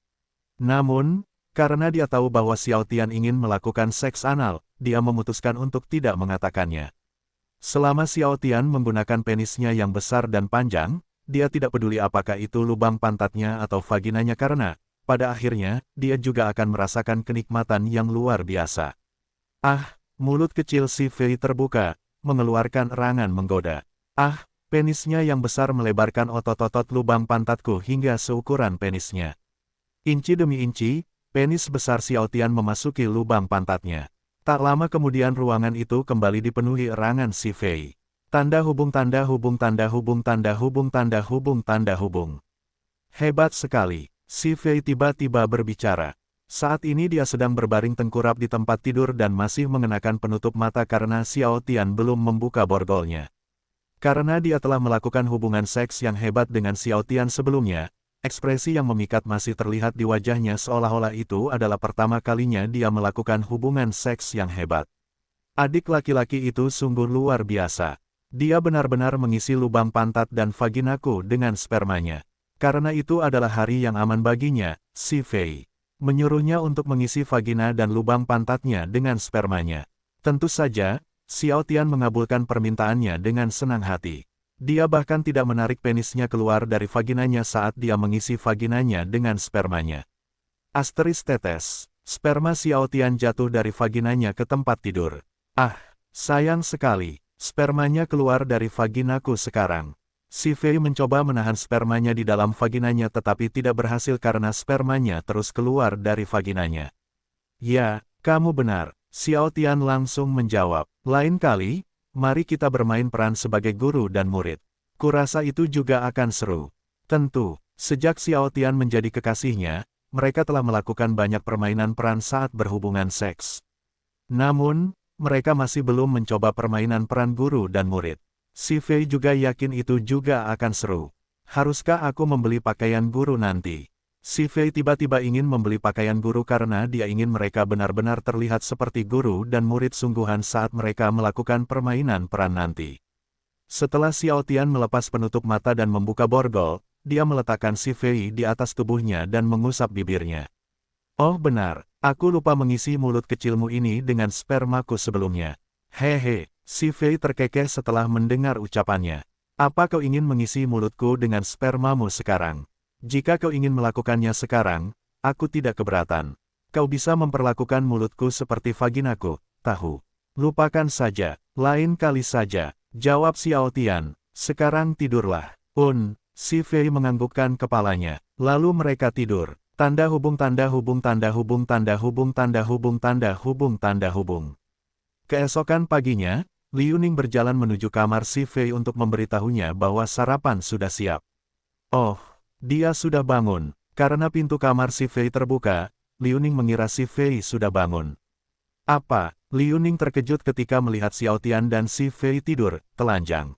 Namun, karena dia tahu bahwa Xiao Tian ingin melakukan seks anal, dia memutuskan untuk tidak mengatakannya. Selama Xiao Tian menggunakan penisnya yang besar dan panjang, dia tidak peduli apakah itu lubang pantatnya atau vaginanya karena, pada akhirnya, dia juga akan merasakan kenikmatan yang luar biasa. Mulut kecil si Fei terbuka, mengeluarkan erangan menggoda. Penisnya yang besar melebarkan otot-otot lubang pantatku hingga seukuran penisnya. Inci demi inci, penis besar Xiao Tian memasuki lubang pantatnya. Tak lama kemudian ruangan itu kembali dipenuhi erangan si Fei. Tanda hubung tanda hubung tanda hubung tanda hubung tanda hubung tanda hubung. Hebat sekali, si Fei tiba-tiba berbicara. Saat ini dia sedang berbaring tengkurap di tempat tidur dan masih mengenakan penutup mata karena Xiao Tian belum membuka borgolnya. Karena dia telah melakukan hubungan seks yang hebat dengan Xiao Tian sebelumnya, ekspresi yang memikat masih terlihat di wajahnya seolah-olah itu adalah pertama kalinya dia melakukan hubungan seks yang hebat. Adik laki-laki itu sungguh luar biasa. Dia benar-benar mengisi lubang pantat dan vaginaku dengan spermanya. Karena itu adalah hari yang aman baginya, si Fei menyuruhnya untuk mengisi vagina dan lubang pantatnya dengan spermanya. Tentu saja, Xiao Tian mengabulkan permintaannya dengan senang hati. Dia bahkan tidak menarik penisnya keluar dari vaginanya saat dia mengisi vaginanya dengan spermanya. Asteris tetes, sperma Xiao Tian jatuh dari vaginanya ke tempat tidur. Sayang sekali, spermanya keluar dari vaginaku sekarang. Si Fei mencoba menahan spermanya di dalam vaginanya tetapi tidak berhasil karena spermanya terus keluar dari vaginanya. "Ya, kamu benar," Xiao Tian langsung menjawab. "Lain kali, mari kita bermain peran sebagai guru dan murid. Kurasa itu juga akan seru." Tentu, sejak Xiao Tian menjadi kekasihnya, mereka telah melakukan banyak permainan peran saat berhubungan seks. Namun, mereka masih belum mencoba permainan peran guru dan murid. Si Fei juga yakin itu juga akan seru. "Haruskah aku membeli pakaian guru nanti?" Si Fei tiba-tiba ingin membeli pakaian guru karena dia ingin mereka benar-benar terlihat seperti guru dan murid sungguhan saat mereka melakukan permainan peran nanti. Setelah Xiao Tian melepas penutup mata dan membuka borgol, dia meletakkan si Fei di atas tubuhnya dan mengusap bibirnya. "Oh benar, aku lupa mengisi mulut kecilmu ini dengan spermaku sebelumnya. Hehe, Si Fei terkekeh setelah mendengar ucapannya. Apa kau ingin mengisi mulutku dengan spermamu sekarang? Jika kau ingin melakukannya sekarang, aku tidak keberatan. Kau bisa memperlakukan mulutku seperti vaginaku, tahu. Lupakan saja, lain kali saja, jawab Xiao Tian. Sekarang tidurlah. Si Fei menganggukkan kepalanya. Lalu mereka tidur. Tanda hubung tanda hubung tanda hubung tanda hubung tanda hubung tanda hubung tanda hubung. Keesokan paginya, Liu Ning berjalan menuju kamar si Fei untuk memberitahunya bahwa sarapan sudah siap. Oh, dia sudah bangun. Karena pintu kamar si Fei terbuka, Liu Ning mengira si Fei sudah bangun. Apa? Liu Ning terkejut ketika melihat Xiao Tian dan si Fei tidur, telanjang.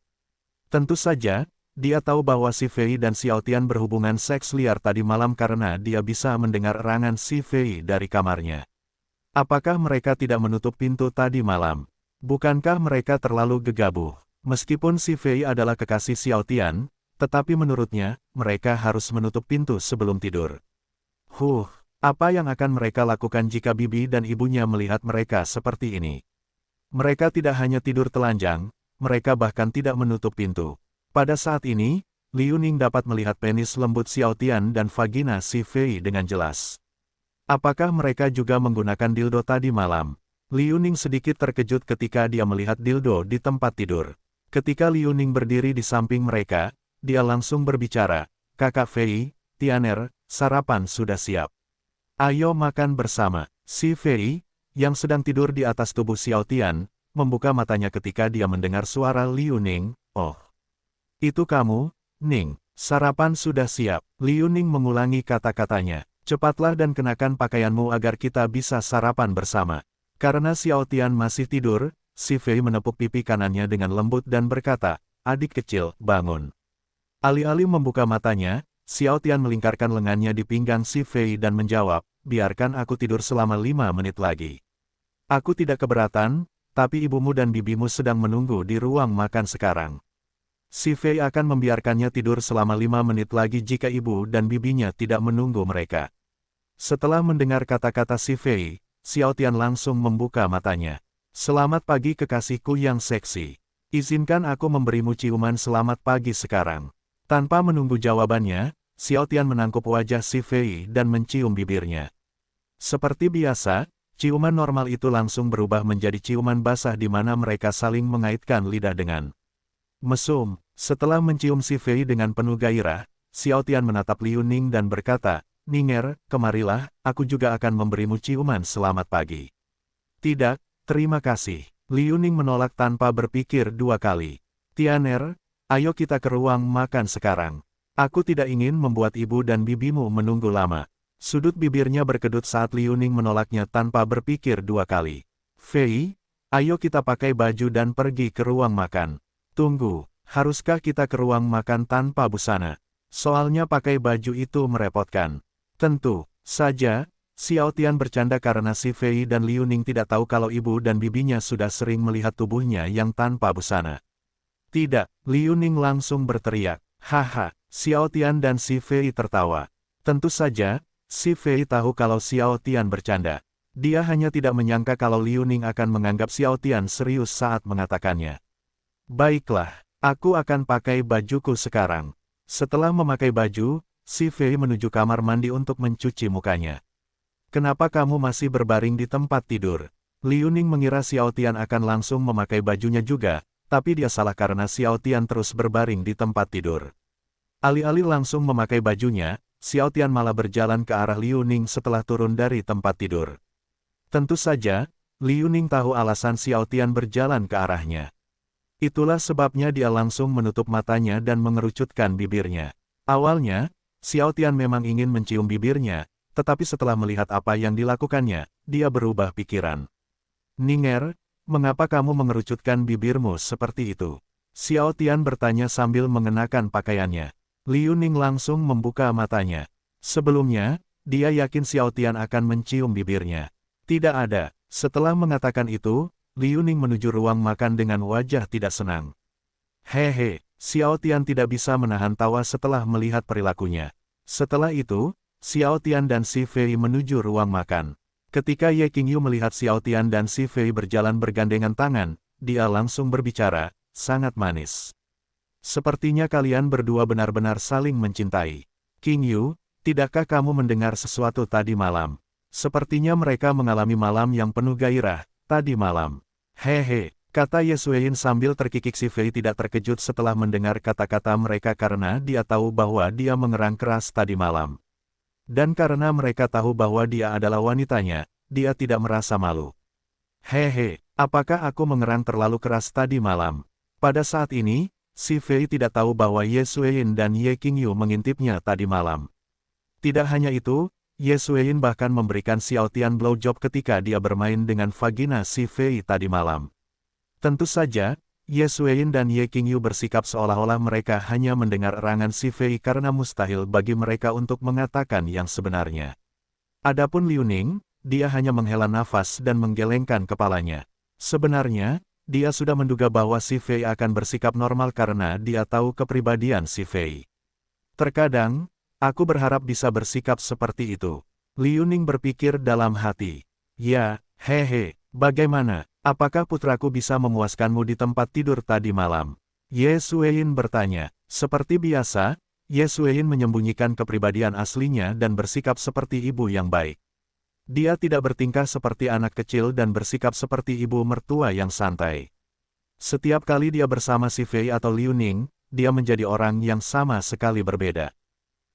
Tentu saja, dia tahu bahwa si Fei dan Xiao Tian berhubungan seks liar tadi malam karena dia bisa mendengar erangan si Fei dari kamarnya. Apakah mereka tidak menutup pintu tadi malam? Bukankah mereka terlalu gegabah? Meskipun si Fei adalah kekasih Xiao Tian, tetapi menurutnya, mereka harus menutup pintu sebelum tidur. Apa yang akan mereka lakukan jika bibi dan ibunya melihat mereka seperti ini? Mereka tidak hanya tidur telanjang, mereka bahkan tidak menutup pintu. Pada saat ini, Liu Ning dapat melihat penis lembut Xiao Tian dan vagina si Fei dengan jelas. Apakah mereka juga menggunakan dildo tadi malam? Liu Ning sedikit terkejut ketika dia melihat dildo di tempat tidur. Ketika Liu Ning berdiri di samping mereka, dia langsung berbicara, "Kakak Fei, Tianer, sarapan sudah siap. Ayo makan bersama." Si Fei, yang sedang tidur di atas tubuh Xiao Tian, membuka matanya ketika dia mendengar suara Liu Ning. "Oh, itu kamu, Ning. Sarapan sudah siap." Liu Ning mengulangi kata-katanya. "Cepatlah dan kenakan pakaianmu agar kita bisa sarapan bersama." Karena Xiao Tian masih tidur, si Fei menepuk pipi kanannya dengan lembut dan berkata, "Adik kecil, bangun." Alih-alih membuka matanya, Xiao Tian melingkarkan lengannya di pinggang si Fei dan menjawab, "Biarkan aku tidur selama 5 menit lagi. Aku tidak keberatan, tapi ibumu dan bibimu sedang menunggu di ruang makan sekarang." Si Fei akan membiarkannya tidur selama 5 menit lagi jika ibu dan bibinya tidak menunggu mereka. Setelah mendengar kata-kata si Fei, Xiao Tian langsung membuka matanya. "Selamat pagi kekasihku yang seksi. Izinkan aku memberimu ciuman selamat pagi sekarang." Tanpa menunggu jawabannya, Xiao Tian menangkup wajah si Fei dan mencium bibirnya. Seperti biasa, ciuman normal itu langsung berubah menjadi ciuman basah di mana mereka saling mengaitkan lidah dengan mesum. Setelah mencium si Fei dengan penuh gairah, Xiao Tian menatap Liu Ning dan berkata, "Ninger, kemarilah, aku juga akan memberimu ciuman selamat pagi." "Tidak, terima kasih." Liu Ning menolak tanpa berpikir 2 kali. "Tianer, ayo kita ke ruang makan sekarang. Aku tidak ingin membuat ibu dan bibimu menunggu lama." Sudut bibirnya berkedut saat Liu Ning menolaknya tanpa berpikir 2 kali. "Fei, ayo kita pakai baju dan pergi ke ruang makan." "Tunggu, haruskah kita ke ruang makan tanpa busana? Soalnya pakai baju itu merepotkan." "Tentu saja." Xiao Tian bercanda karena si Fei dan Liu Ning tidak tahu kalau ibu dan bibinya sudah sering melihat tubuhnya yang tanpa busana. "Tidak," Liu Ning langsung berteriak. "Haha." Xiao Tian dan si Fei tertawa. Tentu saja, si Fei tahu kalau Xiao Tian bercanda. Dia hanya tidak menyangka kalau Liu Ning akan menganggap Xiao Tian serius saat mengatakannya. "Baiklah, aku akan pakai bajuku sekarang." Setelah memakai baju, si Fei menuju kamar mandi untuk mencuci mukanya. "Kenapa kamu masih berbaring di tempat tidur?" Liu Ning mengira Xiao Tian akan langsung memakai bajunya juga, tapi dia salah karena Xiao Tian terus berbaring di tempat tidur. Alih-alih langsung memakai bajunya, Xiao Tian malah berjalan ke arah Liu Ning setelah turun dari tempat tidur. Tentu saja, Liu Ning tahu alasan Xiao Tian berjalan ke arahnya. Itulah sebabnya dia langsung menutup matanya dan mengerucutkan bibirnya. Awalnya, Xiao Tian memang ingin mencium bibirnya, tetapi setelah melihat apa yang dilakukannya, dia berubah pikiran. "Ninger, mengapa kamu mengerucutkan bibirmu seperti itu?" Xiao Tian bertanya sambil mengenakan pakaiannya. Liu Ning langsung membuka matanya. Sebelumnya, dia yakin Xiao Tian akan mencium bibirnya. Tidak ada. Setelah mengatakan itu, Liu Ning menuju ruang makan dengan wajah tidak senang. "Hehe." Xiao Tian tidak bisa menahan tawa setelah melihat perilakunya. Setelah itu, Xiao Tian dan si Fei menuju ruang makan. Ketika Ye Qingyu melihat Xiao Tian dan si Fei berjalan bergandengan tangan, dia langsung berbicara, sangat manis. Sepertinya kalian berdua benar-benar saling mencintai. King Yu, tidakkah kamu mendengar sesuatu tadi malam? Sepertinya mereka mengalami malam yang penuh gairah, tadi malam. Hehe, kata Ye Xueyin sambil terkikik. Si Fei tidak terkejut setelah mendengar kata-kata mereka karena dia tahu bahwa dia mengerang keras tadi malam. Dan karena mereka tahu bahwa dia adalah wanitanya, dia tidak merasa malu. Hehe, apakah aku mengerang terlalu keras tadi malam? Pada saat ini, si Fei tidak tahu bahwa Ye Xueyin dan Ye Qingyu mengintipnya tadi malam. Tidak hanya itu, Ye Xueyin bahkan memberikan Xiao Tian blowjob ketika dia bermain dengan vagina si Fei tadi malam. Tentu saja, Ye Xueyin dan Ye Qingyu bersikap seolah-olah mereka hanya mendengar erangan si Fei karena mustahil bagi mereka untuk mengatakan yang sebenarnya. Adapun Liu Ning, dia hanya menghela nafas dan menggelengkan kepalanya. Sebenarnya, dia sudah menduga bahwa si Fei akan bersikap normal karena dia tahu kepribadian si Fei. Terkadang, aku berharap bisa bersikap seperti itu. Liu Ning berpikir dalam hati. Ya, hehe, bagaimana? Apakah putraku bisa memuaskanmu di tempat tidur tadi malam? Ye Xueyin bertanya. Seperti biasa, Ye Xueyin menyembunyikan kepribadian aslinya dan bersikap seperti ibu yang baik. Dia tidak bertingkah seperti anak kecil dan bersikap seperti ibu mertua yang santai. Setiap kali dia bersama si Fei atau Liu Ning, dia menjadi orang yang sama sekali berbeda.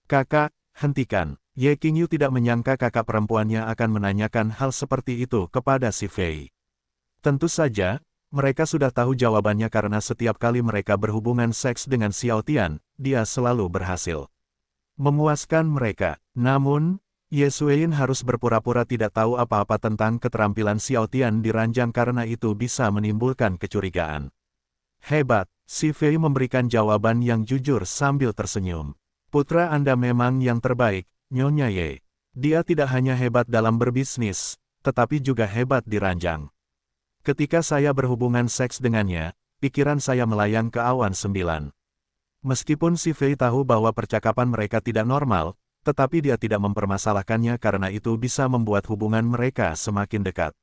Kakak, hentikan. Ye Qingyu tidak menyangka kakak perempuannya akan menanyakan hal seperti itu kepada si Fei. Tentu saja, mereka sudah tahu jawabannya karena setiap kali mereka berhubungan seks dengan Xiao Tian, dia selalu berhasil memuaskan mereka. Namun, Ye Xueyin harus berpura-pura tidak tahu apa-apa tentang keterampilan Xiao Tian di ranjang karena itu bisa menimbulkan kecurigaan. Hebat, si Fei memberikan jawaban yang jujur sambil tersenyum. Putra Anda memang yang terbaik, Nyonya Ye. Dia tidak hanya hebat dalam berbisnis, tetapi juga hebat di ranjang. Ketika saya berhubungan seks dengannya, pikiran saya melayang ke awan 9. Meskipun si Fei tahu bahwa percakapan mereka tidak normal, tetapi dia tidak mempermasalahkannya karena itu bisa membuat hubungan mereka semakin dekat.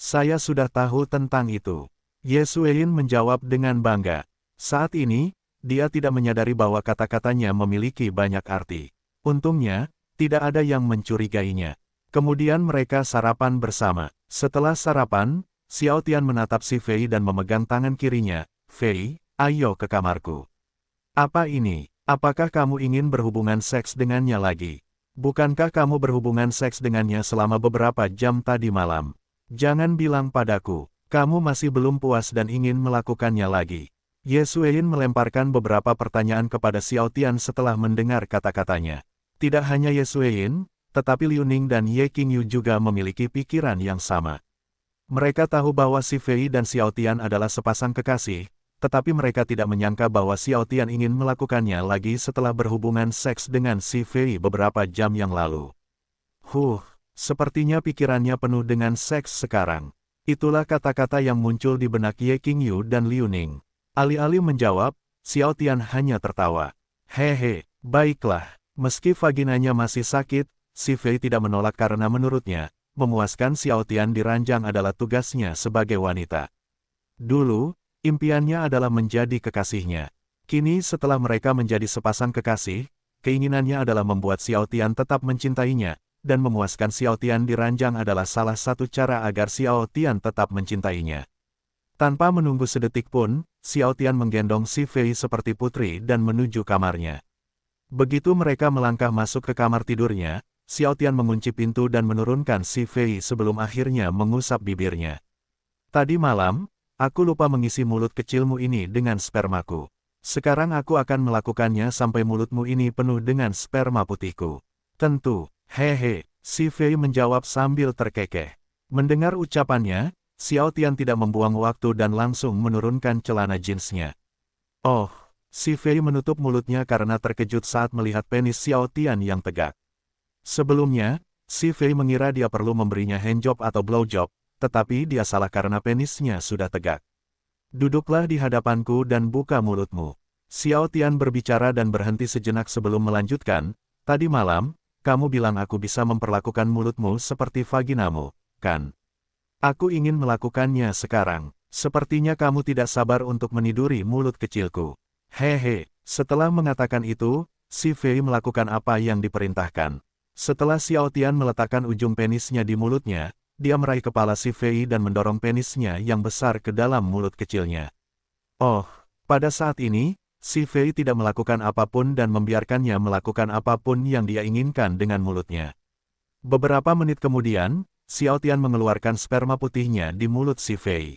Saya sudah tahu tentang itu. Ye Xueyin menjawab dengan bangga. Saat ini, dia tidak menyadari bahwa kata-katanya memiliki banyak arti. Untungnya, tidak ada yang mencurigainya. Kemudian mereka sarapan bersama. Setelah sarapan, Xiao Tian menatap si Fei dan memegang tangan kirinya. Fei, ayo ke kamarku. Apa ini? Apakah kamu ingin berhubungan seks dengannya lagi? Bukankah kamu berhubungan seks dengannya selama beberapa jam tadi malam? Jangan bilang padaku, kamu masih belum puas dan ingin melakukannya lagi. Ye Xueyin melemparkan beberapa pertanyaan kepada Xiao Tian setelah mendengar kata-katanya. Tidak hanya Ye Xueyin, tetapi Liu Ning dan Ye Qingyu juga memiliki pikiran yang sama. Mereka tahu bahwa si Fei dan Xiao Tian adalah sepasang kekasih, tetapi mereka tidak menyangka bahwa Xiao Tian ingin melakukannya lagi setelah berhubungan seks dengan si Fei beberapa jam yang lalu. Sepertinya pikirannya penuh dengan seks sekarang. Itulah kata-kata yang muncul di benak Ye Qingyu dan Liu Ning. Alih-alih menjawab, Xiao Tian hanya tertawa. Hehe, baiklah. Meski vaginanya masih sakit, si Fei tidak menolak karena menurutnya, memuaskan Xiao Tian di ranjang adalah tugasnya sebagai wanita. Dulu, impiannya adalah menjadi kekasihnya. Kini setelah mereka menjadi sepasang kekasih, keinginannya adalah membuat Xiao Tian tetap mencintainya, dan memuaskan Xiao Tian di ranjang adalah salah satu cara agar Xiao Tian tetap mencintainya. Tanpa menunggu sedetik pun, Xiao Tian menggendong si Fei seperti putri dan menuju kamarnya. Begitu mereka melangkah masuk ke kamar tidurnya, Xiao Tian mengunci pintu dan menurunkan si Fei sebelum akhirnya mengusap bibirnya. Tadi malam, aku lupa mengisi mulut kecilmu ini dengan spermaku. Sekarang aku akan melakukannya sampai mulutmu ini penuh dengan sperma putihku. Tentu, hehe, si Fei menjawab sambil terkekeh. Mendengar ucapannya, Xiao Tian tidak membuang waktu dan langsung menurunkan celana jeansnya. Oh, si Fei menutup mulutnya karena terkejut saat melihat penis Xiao Tian yang tegak. Sebelumnya, si Fei mengira dia perlu memberinya handjob atau blowjob, tetapi dia salah karena penisnya sudah tegak. Duduklah di hadapanku dan buka mulutmu. Xiao Tian berbicara dan berhenti sejenak sebelum melanjutkan, tadi malam, kamu bilang aku bisa memperlakukan mulutmu seperti vaginamu, kan? Aku ingin melakukannya sekarang. Sepertinya kamu tidak sabar untuk meniduri mulut kecilku. Hehe, setelah mengatakan itu, si Fei melakukan apa yang diperintahkan. Setelah Xiao Tian meletakkan ujung penisnya di mulutnya, dia meraih kepala si Fei dan mendorong penisnya yang besar ke dalam mulut kecilnya. Oh, pada saat ini, si Fei tidak melakukan apapun dan membiarkannya melakukan apapun yang dia inginkan dengan mulutnya. Beberapa menit kemudian, Xiao Tian mengeluarkan sperma putihnya di mulut si Fei.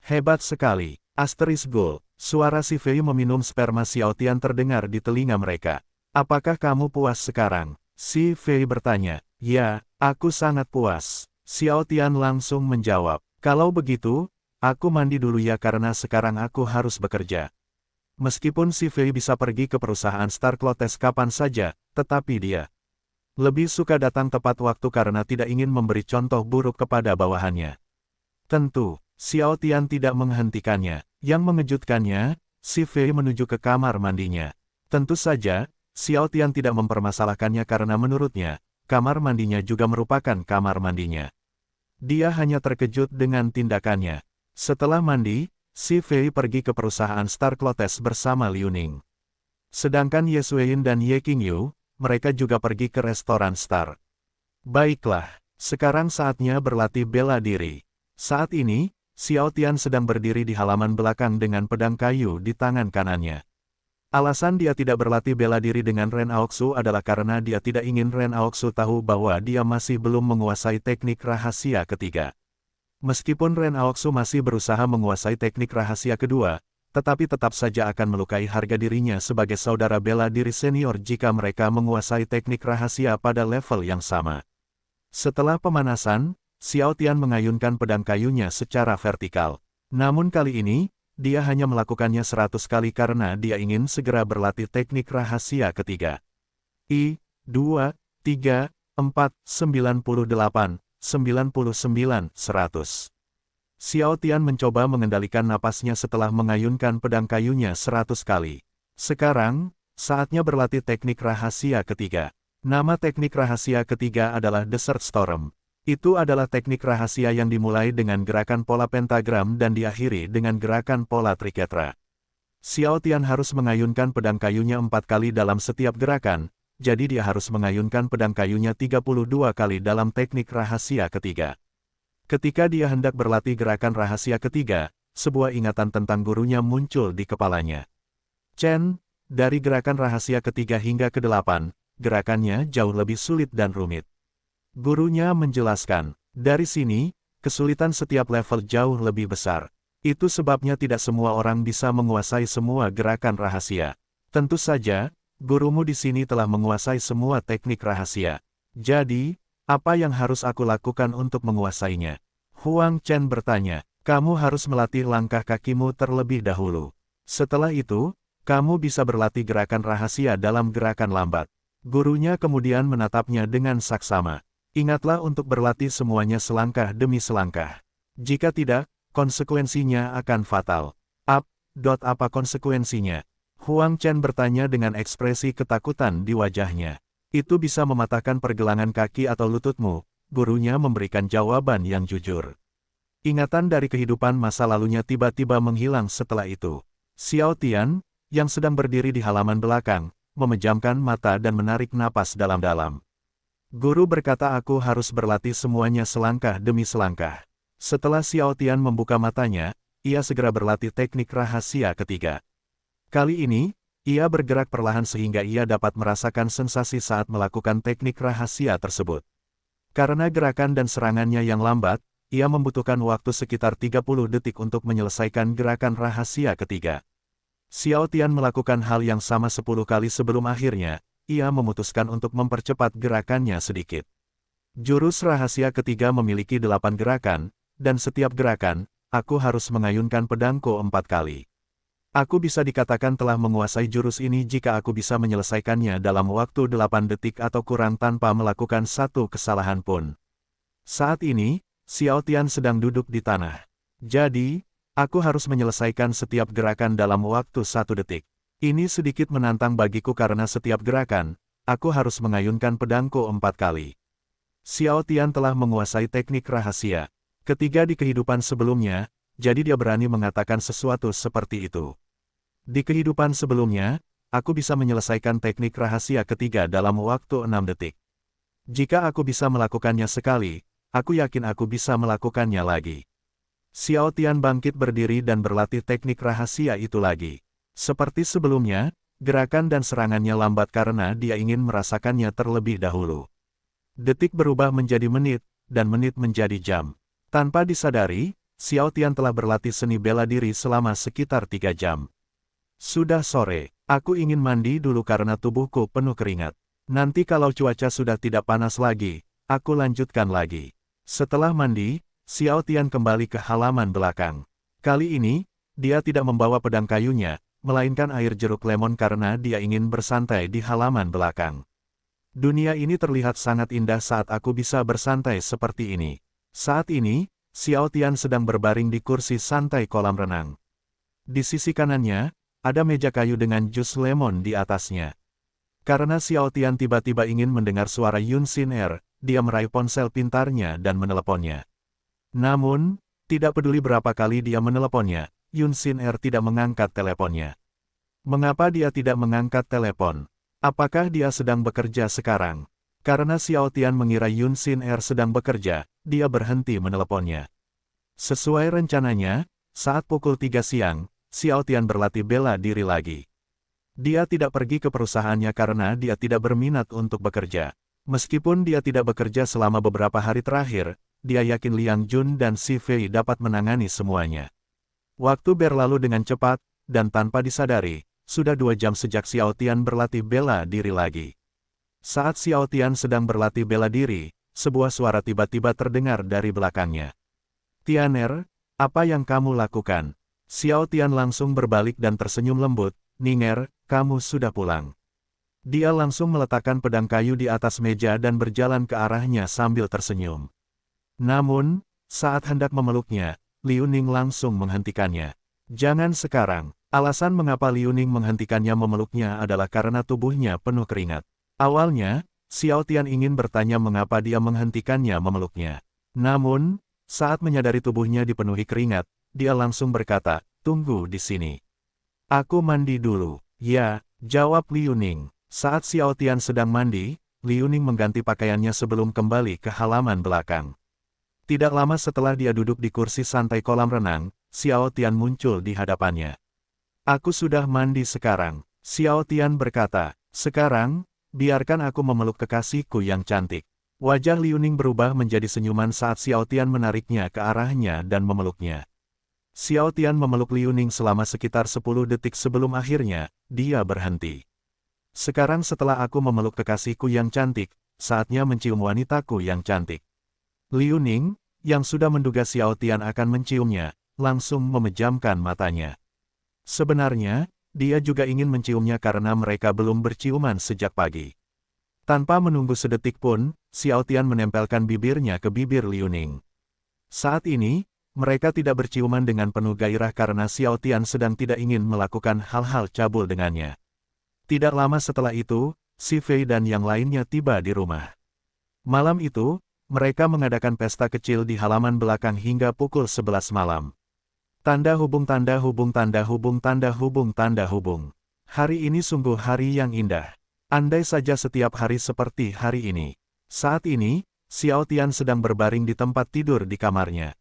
Hebat sekali, Asteris Gold. Suara si Fei meminum sperma Xiao Tian terdengar di telinga mereka. Apakah kamu puas sekarang? Si Fei bertanya. Ya, aku sangat puas. Xiao Tian langsung menjawab. Kalau begitu, aku mandi dulu ya karena sekarang aku harus bekerja. Meskipun si Fei bisa pergi ke perusahaan Star Clotes kapan saja, tetapi dia lebih suka datang tepat waktu karena tidak ingin memberi contoh buruk kepada bawahannya. Tentu, Xiao Tian tidak menghentikannya. Yang mengejutkannya, si Fei menuju ke kamar mandinya. Tentu saja, Xiao Tian tidak mempermasalahkannya karena menurutnya, kamar mandinya juga merupakan kamar mandinya. Dia hanya terkejut dengan tindakannya. Setelah mandi, si Fei pergi ke perusahaan Star Clotes bersama Liu Ning. Sedangkan Ye Xueyin dan Ye Qingyu, mereka juga pergi ke restoran Star. Baiklah, sekarang saatnya berlatih bela diri. Saat ini, Xiao Tian sedang berdiri di halaman belakang dengan pedang kayu di tangan kanannya. Alasan dia tidak berlatih bela diri dengan Ren Aoxu adalah karena dia tidak ingin Ren Aoxu tahu bahwa dia masih belum menguasai teknik rahasia ketiga. Meskipun Ren Aoxu masih berusaha menguasai teknik rahasia kedua, tetapi tetap saja akan melukai harga dirinya sebagai saudara bela diri senior jika mereka menguasai teknik rahasia pada level yang sama. Setelah pemanasan, Xiao Tian mengayunkan pedang kayunya secara vertikal. Namun kali ini, dia hanya melakukannya 100 kali karena dia ingin segera berlatih teknik rahasia ketiga. 2, 3, 4, 98, 99, 100. Xiao Tian mencoba mengendalikan napasnya setelah mengayunkan pedang kayunya 100 kali. Sekarang, saatnya berlatih teknik rahasia ketiga. Nama teknik rahasia ketiga adalah Desert Storm. Itu adalah teknik rahasia yang dimulai dengan gerakan pola pentagram dan diakhiri dengan gerakan pola triketra. Xiao Tian harus mengayunkan pedang kayunya 4 kali dalam setiap gerakan, jadi dia harus mengayunkan pedang kayunya 32 kali dalam teknik rahasia ketiga. Ketika dia hendak berlatih gerakan rahasia ketiga, sebuah ingatan tentang gurunya muncul di kepalanya. Chen, dari gerakan rahasia ketiga hingga ke-8, gerakannya jauh lebih sulit dan rumit. Gurunya menjelaskan, dari sini, kesulitan setiap level jauh lebih besar. Itu sebabnya tidak semua orang bisa menguasai semua gerakan rahasia. Tentu saja, gurumu di sini telah menguasai semua teknik rahasia. Jadi, apa yang harus aku lakukan untuk menguasainya? Huang Chen bertanya, kamu harus melatih langkah kakimu terlebih dahulu. Setelah itu, kamu bisa berlatih gerakan rahasia dalam gerakan lambat. Gurunya kemudian menatapnya dengan saksama. Ingatlah untuk berlatih semuanya selangkah demi selangkah. Jika tidak, konsekuensinya akan fatal. Apa konsekuensinya? Huang Chen bertanya dengan ekspresi ketakutan di wajahnya. Itu bisa mematahkan pergelangan kaki atau lututmu. Gurunya memberikan jawaban yang jujur. Ingatan dari kehidupan masa lalunya tiba-tiba menghilang setelah itu. Xiao Tian, yang sedang berdiri di halaman belakang, memejamkan mata dan menarik napas dalam-dalam. Guru berkata aku harus berlatih semuanya selangkah demi selangkah. Setelah Xiao Tian membuka matanya, ia segera berlatih teknik rahasia ketiga. Kali ini, ia bergerak perlahan sehingga ia dapat merasakan sensasi saat melakukan teknik rahasia tersebut. Karena gerakan dan serangannya yang lambat, ia membutuhkan waktu sekitar 30 detik untuk menyelesaikan gerakan rahasia ketiga. Xiao Tian melakukan hal yang sama 10 kali sebelum akhirnya, ia memutuskan untuk mempercepat gerakannya sedikit. Jurus rahasia ketiga memiliki 8 gerakan, dan setiap gerakan, aku harus mengayunkan pedangku 4 kali. Aku bisa dikatakan telah menguasai jurus ini jika aku bisa menyelesaikannya dalam waktu 8 detik atau kurang tanpa melakukan satu kesalahan pun. Saat ini, Xiao Tian sedang duduk di tanah. Jadi, aku harus menyelesaikan setiap gerakan dalam waktu 1 detik. Ini sedikit menantang bagiku karena setiap gerakan, aku harus mengayunkan pedangku 4 kali. Xiao Tian telah menguasai teknik rahasia ketiga di kehidupan sebelumnya, jadi dia berani mengatakan sesuatu seperti itu. Di kehidupan sebelumnya, aku bisa menyelesaikan teknik rahasia ketiga dalam waktu 6 detik. Jika aku bisa melakukannya sekali, aku yakin aku bisa melakukannya lagi. Xiao Tian bangkit berdiri dan berlatih teknik rahasia itu lagi. Seperti sebelumnya, gerakan dan serangannya lambat karena dia ingin merasakannya terlebih dahulu. Detik berubah menjadi menit, dan menit menjadi jam. Tanpa disadari, Xiao Tian telah berlatih seni bela diri selama sekitar 3 jam. Sudah sore, aku ingin mandi dulu karena tubuhku penuh keringat. Nanti kalau cuaca sudah tidak panas lagi, aku lanjutkan lagi. Setelah mandi, Xiao Tian kembali ke halaman belakang. Kali ini, dia tidak membawa pedang kayunya, melainkan air jeruk lemon karena dia ingin bersantai di halaman belakang. Dunia ini terlihat sangat indah saat aku bisa bersantai seperti ini. Saat ini, Xiao Tian sedang berbaring di kursi santai kolam renang. Di sisi kanannya, ada meja kayu dengan jus lemon di atasnya. Karena Xiao Tian tiba-tiba ingin mendengar suara Yun Xin Er, dia meraih ponsel pintarnya dan meneleponnya. Namun, tidak peduli berapa kali dia meneleponnya, Yun Xin Er tidak mengangkat teleponnya. Mengapa dia tidak mengangkat telepon? Apakah dia sedang bekerja sekarang? Karena Xiao Tian mengira Yun Xin Er sedang bekerja, dia berhenti meneleponnya. Sesuai rencananya, saat pukul 3 siang, Xiao Tian berlatih bela diri lagi. Dia tidak pergi ke perusahaannya karena dia tidak berminat untuk bekerja. Meskipun dia tidak bekerja selama beberapa hari terakhir, dia yakin Liang Jun dan Si Fei dapat menangani semuanya. Waktu berlalu dengan cepat, dan tanpa disadari, sudah 2 jam sejak Xiao Tian berlatih bela diri lagi. Saat Xiao Tian sedang berlatih bela diri, sebuah suara tiba-tiba terdengar dari belakangnya. "Tianer, apa yang kamu lakukan?" Xiao Tian langsung berbalik dan tersenyum lembut, "Ninger, kamu sudah pulang." Dia langsung meletakkan pedang kayu di atas meja dan berjalan ke arahnya sambil tersenyum. Namun, saat hendak memeluknya, Liu Ning langsung menghentikannya. "Jangan sekarang." Alasan mengapa Liu Ning menghentikannya memeluknya adalah karena tubuhnya penuh keringat. Awalnya, Xiao Tian ingin bertanya mengapa dia menghentikannya memeluknya. Namun, saat menyadari tubuhnya dipenuhi keringat, dia langsung berkata, "Tunggu di sini. Aku mandi dulu." "Ya," jawab Liu Ning. Saat Xiao Tian sedang mandi, Liu Ning mengganti pakaiannya sebelum kembali ke halaman belakang. Tidak lama setelah dia duduk di kursi santai kolam renang, Xiao Tian muncul di hadapannya. "Aku sudah mandi sekarang," Xiao Tian berkata. "Sekarang, biarkan aku memeluk kekasihku yang cantik." Wajah Liu Ning berubah menjadi senyuman saat Xiao Tian menariknya ke arahnya dan memeluknya. Xiao Tian memeluk Liu Ning selama sekitar 10 detik sebelum akhirnya, dia berhenti. "Sekarang setelah aku memeluk kekasihku yang cantik, saatnya mencium wanitaku yang cantik." Liu Ning, yang sudah menduga Xiao Tian akan menciumnya, langsung memejamkan matanya. Sebenarnya, dia juga ingin menciumnya karena mereka belum berciuman sejak pagi. Tanpa menunggu sedetik pun, Xiao Tian menempelkan bibirnya ke bibir Liu Ning. Saat ini, mereka tidak berciuman dengan penuh gairah karena Xiao Tian sedang tidak ingin melakukan hal-hal cabul dengannya. Tidak lama setelah itu, Si Fei dan yang lainnya tiba di rumah. Malam itu, mereka mengadakan pesta kecil di halaman belakang hingga pukul 11 malam. Tanda hubung tanda hubung tanda hubung tanda hubung tanda hubung. Hari ini sungguh hari yang indah. Andai saja setiap hari seperti hari ini. Saat ini, Xiao Tian sedang berbaring di tempat tidur di kamarnya.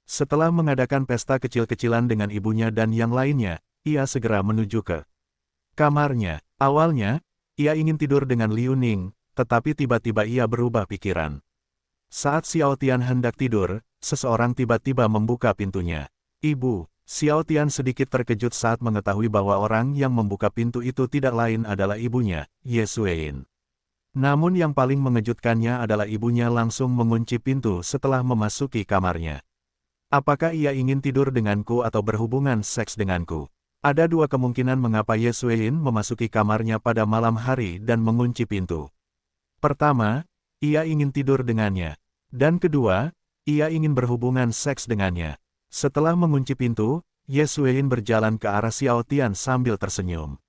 Setelah mengadakan pesta kecil-kecilan dengan ibunya dan yang lainnya, ia segera menuju ke kamarnya. Awalnya, ia ingin tidur dengan Liu Ning, tetapi tiba-tiba ia berubah pikiran. Saat Xiao Tian hendak tidur, seseorang tiba-tiba membuka pintunya. "Ibu." Xiao Tian sedikit terkejut saat mengetahui bahwa orang yang membuka pintu itu tidak lain adalah ibunya, Ye Xueyin. Namun yang paling mengejutkannya adalah ibunya langsung mengunci pintu setelah memasuki kamarnya. "Apakah ia ingin tidur denganku atau berhubungan seks denganku?" Ada 2 kemungkinan mengapa Ye Xueyin memasuki kamarnya pada malam hari dan mengunci pintu. Pertama, ia ingin tidur dengannya. Dan kedua, ia ingin berhubungan seks dengannya. Setelah mengunci pintu, Ye Xueyin berjalan ke arah Xiao Tian sambil tersenyum.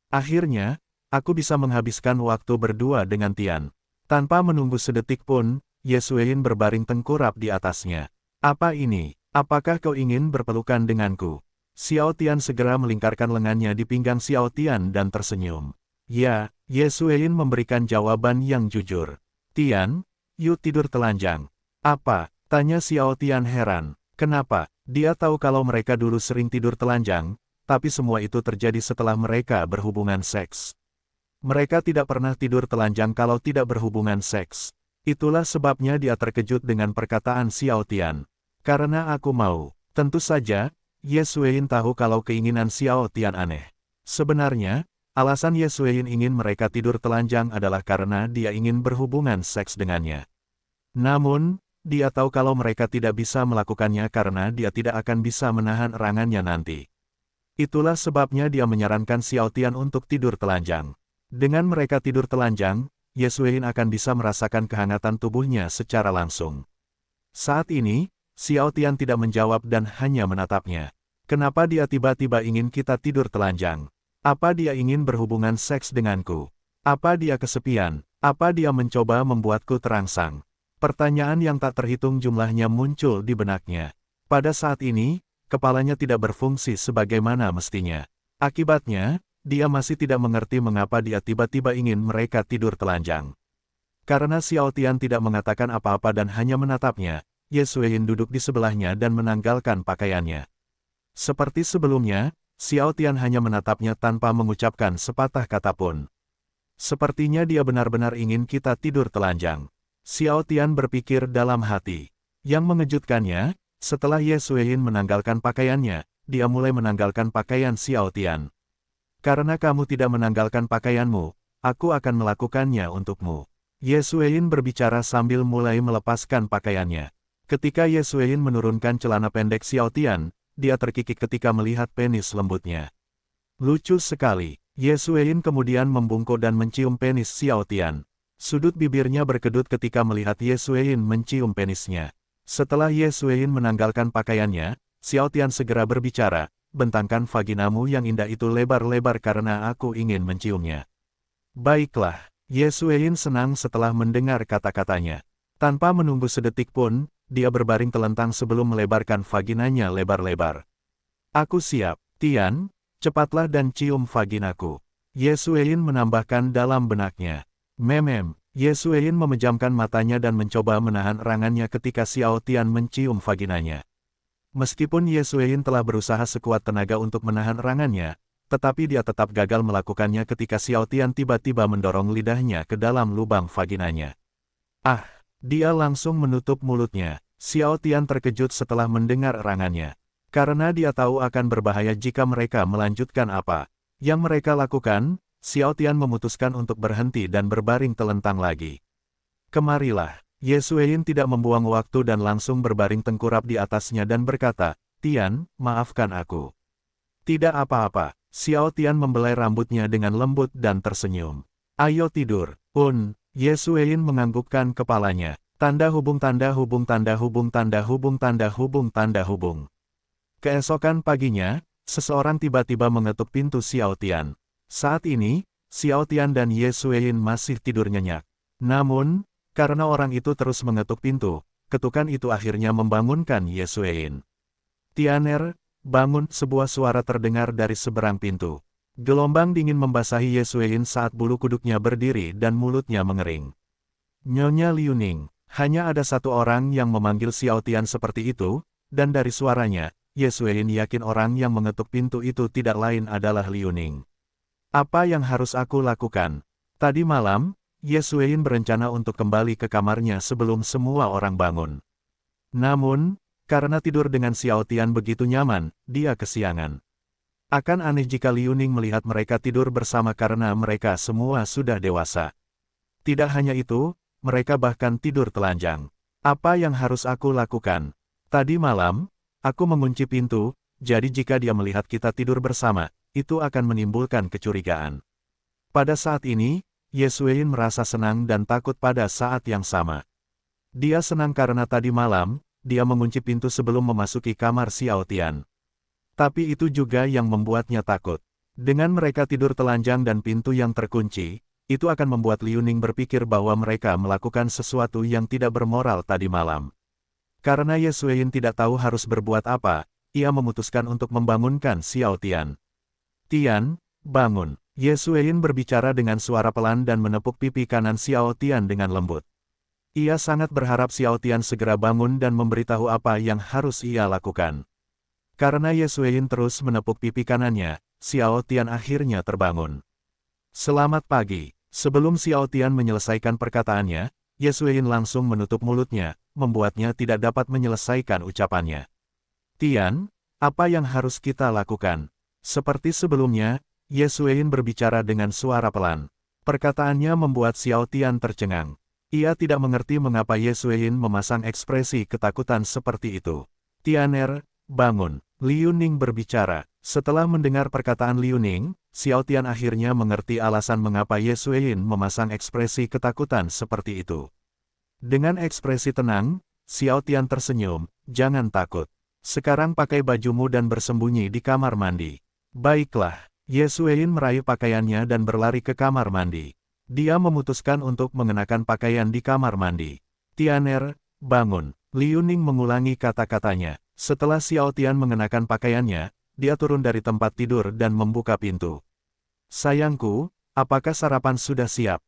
"Akhirnya, aku bisa menghabiskan waktu berdua dengan Tian." Tanpa menunggu sedetik pun, Ye Xueyin berbaring tengkurap di atasnya. "Apa ini?" Apakah kau ingin berpelukan denganku? Xiao Tian segera melingkarkan lengannya di pinggang Xiao Tian dan tersenyum. Ya, Ye Xueyin memberikan jawaban yang jujur. Tian, yuk tidur telanjang. Apa? Tanya Xiao Tian heran. Kenapa? Dia tahu kalau mereka dulu sering tidur telanjang, tapi semua itu terjadi setelah mereka berhubungan seks. Mereka tidak pernah tidur telanjang kalau tidak berhubungan seks. Itulah sebabnya dia terkejut dengan perkataan Xiao Tian. Karena aku mau. Tentu saja, Ye Xueyin tahu kalau keinginan Xiao Tian aneh. Sebenarnya, alasan Ye Xueyin ingin mereka tidur telanjang adalah karena dia ingin berhubungan seks dengannya. Namun, dia tahu kalau mereka tidak bisa melakukannya karena dia tidak akan bisa menahan erangannya nanti. Itulah sebabnya dia menyarankan Xiao Tian untuk tidur telanjang. Dengan mereka tidur telanjang, Ye Xueyin akan bisa merasakan kehangatan tubuhnya secara langsung. Saat ini, Xiao Tian tidak menjawab dan hanya menatapnya. Kenapa dia tiba-tiba ingin kita tidur telanjang? Apa dia ingin berhubungan seks denganku? Apa dia kesepian? Apa dia mencoba membuatku terangsang? Pertanyaan yang tak terhitung jumlahnya muncul di benaknya. Pada saat ini, kepalanya tidak berfungsi sebagaimana mestinya. Akibatnya, dia masih tidak mengerti mengapa dia tiba-tiba ingin mereka tidur telanjang. Karena Xiao Tian tidak mengatakan apa-apa dan hanya menatapnya, Ye Xueyin duduk di sebelahnya dan menanggalkan pakaiannya. Seperti sebelumnya, Xiao Tian hanya menatapnya tanpa mengucapkan sepatah kata pun. Sepertinya dia benar-benar ingin kita tidur telanjang. Xiao Tian berpikir dalam hati. Yang mengejutkannya, setelah Ye Xueyin menanggalkan pakaiannya, dia mulai menanggalkan pakaian Xiao Tian. Karena kamu tidak menanggalkan pakaianmu, aku akan melakukannya untukmu. Ye Xueyin berbicara sambil mulai melepaskan pakaiannya. Ketika Ye Xueyin menurunkan celana pendek Xiao Tian, dia terkikik ketika melihat penis lembutnya. Lucu sekali. Ye Xueyin kemudian membungkuk dan mencium penis Xiao Tian. Sudut bibirnya berkedut ketika melihat Ye Xueyin mencium penisnya. Setelah Ye Xueyin menanggalkan pakaiannya, Xiao Tian segera berbicara, bentangkan vaginamu yang indah itu lebar-lebar karena aku ingin menciumnya. Baiklah, Ye Xueyin senang setelah mendengar kata-katanya. Tanpa menunggu sedetik pun, dia berbaring telentang sebelum melebarkan vaginanya lebar-lebar. Aku siap, Tian, cepatlah dan cium vaginaku. Ye Xueyin menambahkan dalam benaknya. Memem, Ye Xueyin memejamkan matanya dan mencoba menahan erangannya ketika Xiao Tian mencium vaginanya. Meskipun Ye Xueyin telah berusaha sekuat tenaga untuk menahan erangannya, tetapi dia tetap gagal melakukannya ketika Xiao Tian tiba-tiba mendorong lidahnya ke dalam lubang vaginanya. Ah! Dia langsung menutup mulutnya. Xiao Tian terkejut setelah mendengar erangannya. Karena dia tahu akan berbahaya jika mereka melanjutkan apa yang mereka lakukan, Xiao Tian memutuskan untuk berhenti dan berbaring telentang lagi. Kemarilah. Ye Xueyin tidak membuang waktu dan langsung berbaring tengkurap di atasnya dan berkata, Tian, maafkan aku. Tidak apa-apa. Xiao Tian membelai rambutnya dengan lembut dan tersenyum. Ayo tidur. Ye Xueyin menganggukkan kepalanya. Tanda hubung tanda hubung tanda hubung tanda hubung tanda hubung tanda hubung. Keesokan paginya, seseorang tiba-tiba mengetuk pintu Xiao Tian. Saat ini, Xiao Tian dan Ye Xueyin masih tidur nyenyak. Namun, karena orang itu terus mengetuk pintu, ketukan itu akhirnya membangunkan Ye Xueyin. Tianer, bangun, sebuah suara terdengar dari seberang pintu. Gelombang dingin membasahi Ye Xueyin saat bulu kuduknya berdiri dan mulutnya mengering. Nyonya Liuning, hanya ada satu orang yang memanggil Xiao Tian seperti itu, dan dari suaranya, Ye Xueyin yakin orang yang mengetuk pintu itu tidak lain adalah Liuning. Apa yang harus aku lakukan? Tadi malam, Ye Xueyin berencana untuk kembali ke kamarnya sebelum semua orang bangun. Namun, karena tidur dengan Xiao Tian begitu nyaman, dia kesiangan. Akan aneh jika Liuning melihat mereka tidur bersama karena mereka semua sudah dewasa. Tidak hanya itu, mereka bahkan tidur telanjang. Apa yang harus aku lakukan? Tadi malam, aku mengunci pintu, jadi jika dia melihat kita tidur bersama, itu akan menimbulkan kecurigaan. Pada saat ini, Ye Xueyin merasa senang dan takut pada saat yang sama. Dia senang karena tadi malam, dia mengunci pintu sebelum memasuki kamar Xiao Tian. Tapi itu juga yang membuatnya takut. Dengan mereka tidur telanjang dan pintu yang terkunci, itu akan membuat Liuning berpikir bahwa mereka melakukan sesuatu yang tidak bermoral tadi malam. Karena Ye Xueyin tidak tahu harus berbuat apa, ia memutuskan untuk membangunkan Xiao Tian. Tian, bangun. Ye Xueyin berbicara dengan suara pelan dan menepuk pipi kanan Xiao Tian dengan lembut. Ia sangat berharap Xiao Tian segera bangun dan memberitahu apa yang harus ia lakukan. Karena Ye Xueyin terus menepuk pipi kanannya, Xiao Tian akhirnya terbangun. Selamat pagi. Sebelum Xiao Tian menyelesaikan perkataannya, Ye Xueyin langsung menutup mulutnya, membuatnya tidak dapat menyelesaikan ucapannya. Tian, apa yang harus kita lakukan? Seperti sebelumnya, Ye Xueyin berbicara dengan suara pelan. Perkataannya membuat Xiao Tian tercengang. Ia tidak mengerti mengapa Ye Xueyin memasang ekspresi ketakutan seperti itu. Tianer, bangun. Liu Ning berbicara. Setelah mendengar perkataan Liu Ning, Xiao Tian akhirnya mengerti alasan mengapa Ye Xueyin memasang ekspresi ketakutan seperti itu. Dengan ekspresi tenang, Xiao Tian tersenyum, jangan takut. Sekarang pakai bajumu dan bersembunyi di kamar mandi. Baiklah, Ye Xueyin meraih pakaiannya dan berlari ke kamar mandi. Dia memutuskan untuk mengenakan pakaian di kamar mandi. Tianer, bangun. Liu Ning mengulangi kata-katanya. Setelah Xiao Tian mengenakan pakaiannya, dia turun dari tempat tidur dan membuka pintu. Sayangku, apakah sarapan sudah siap?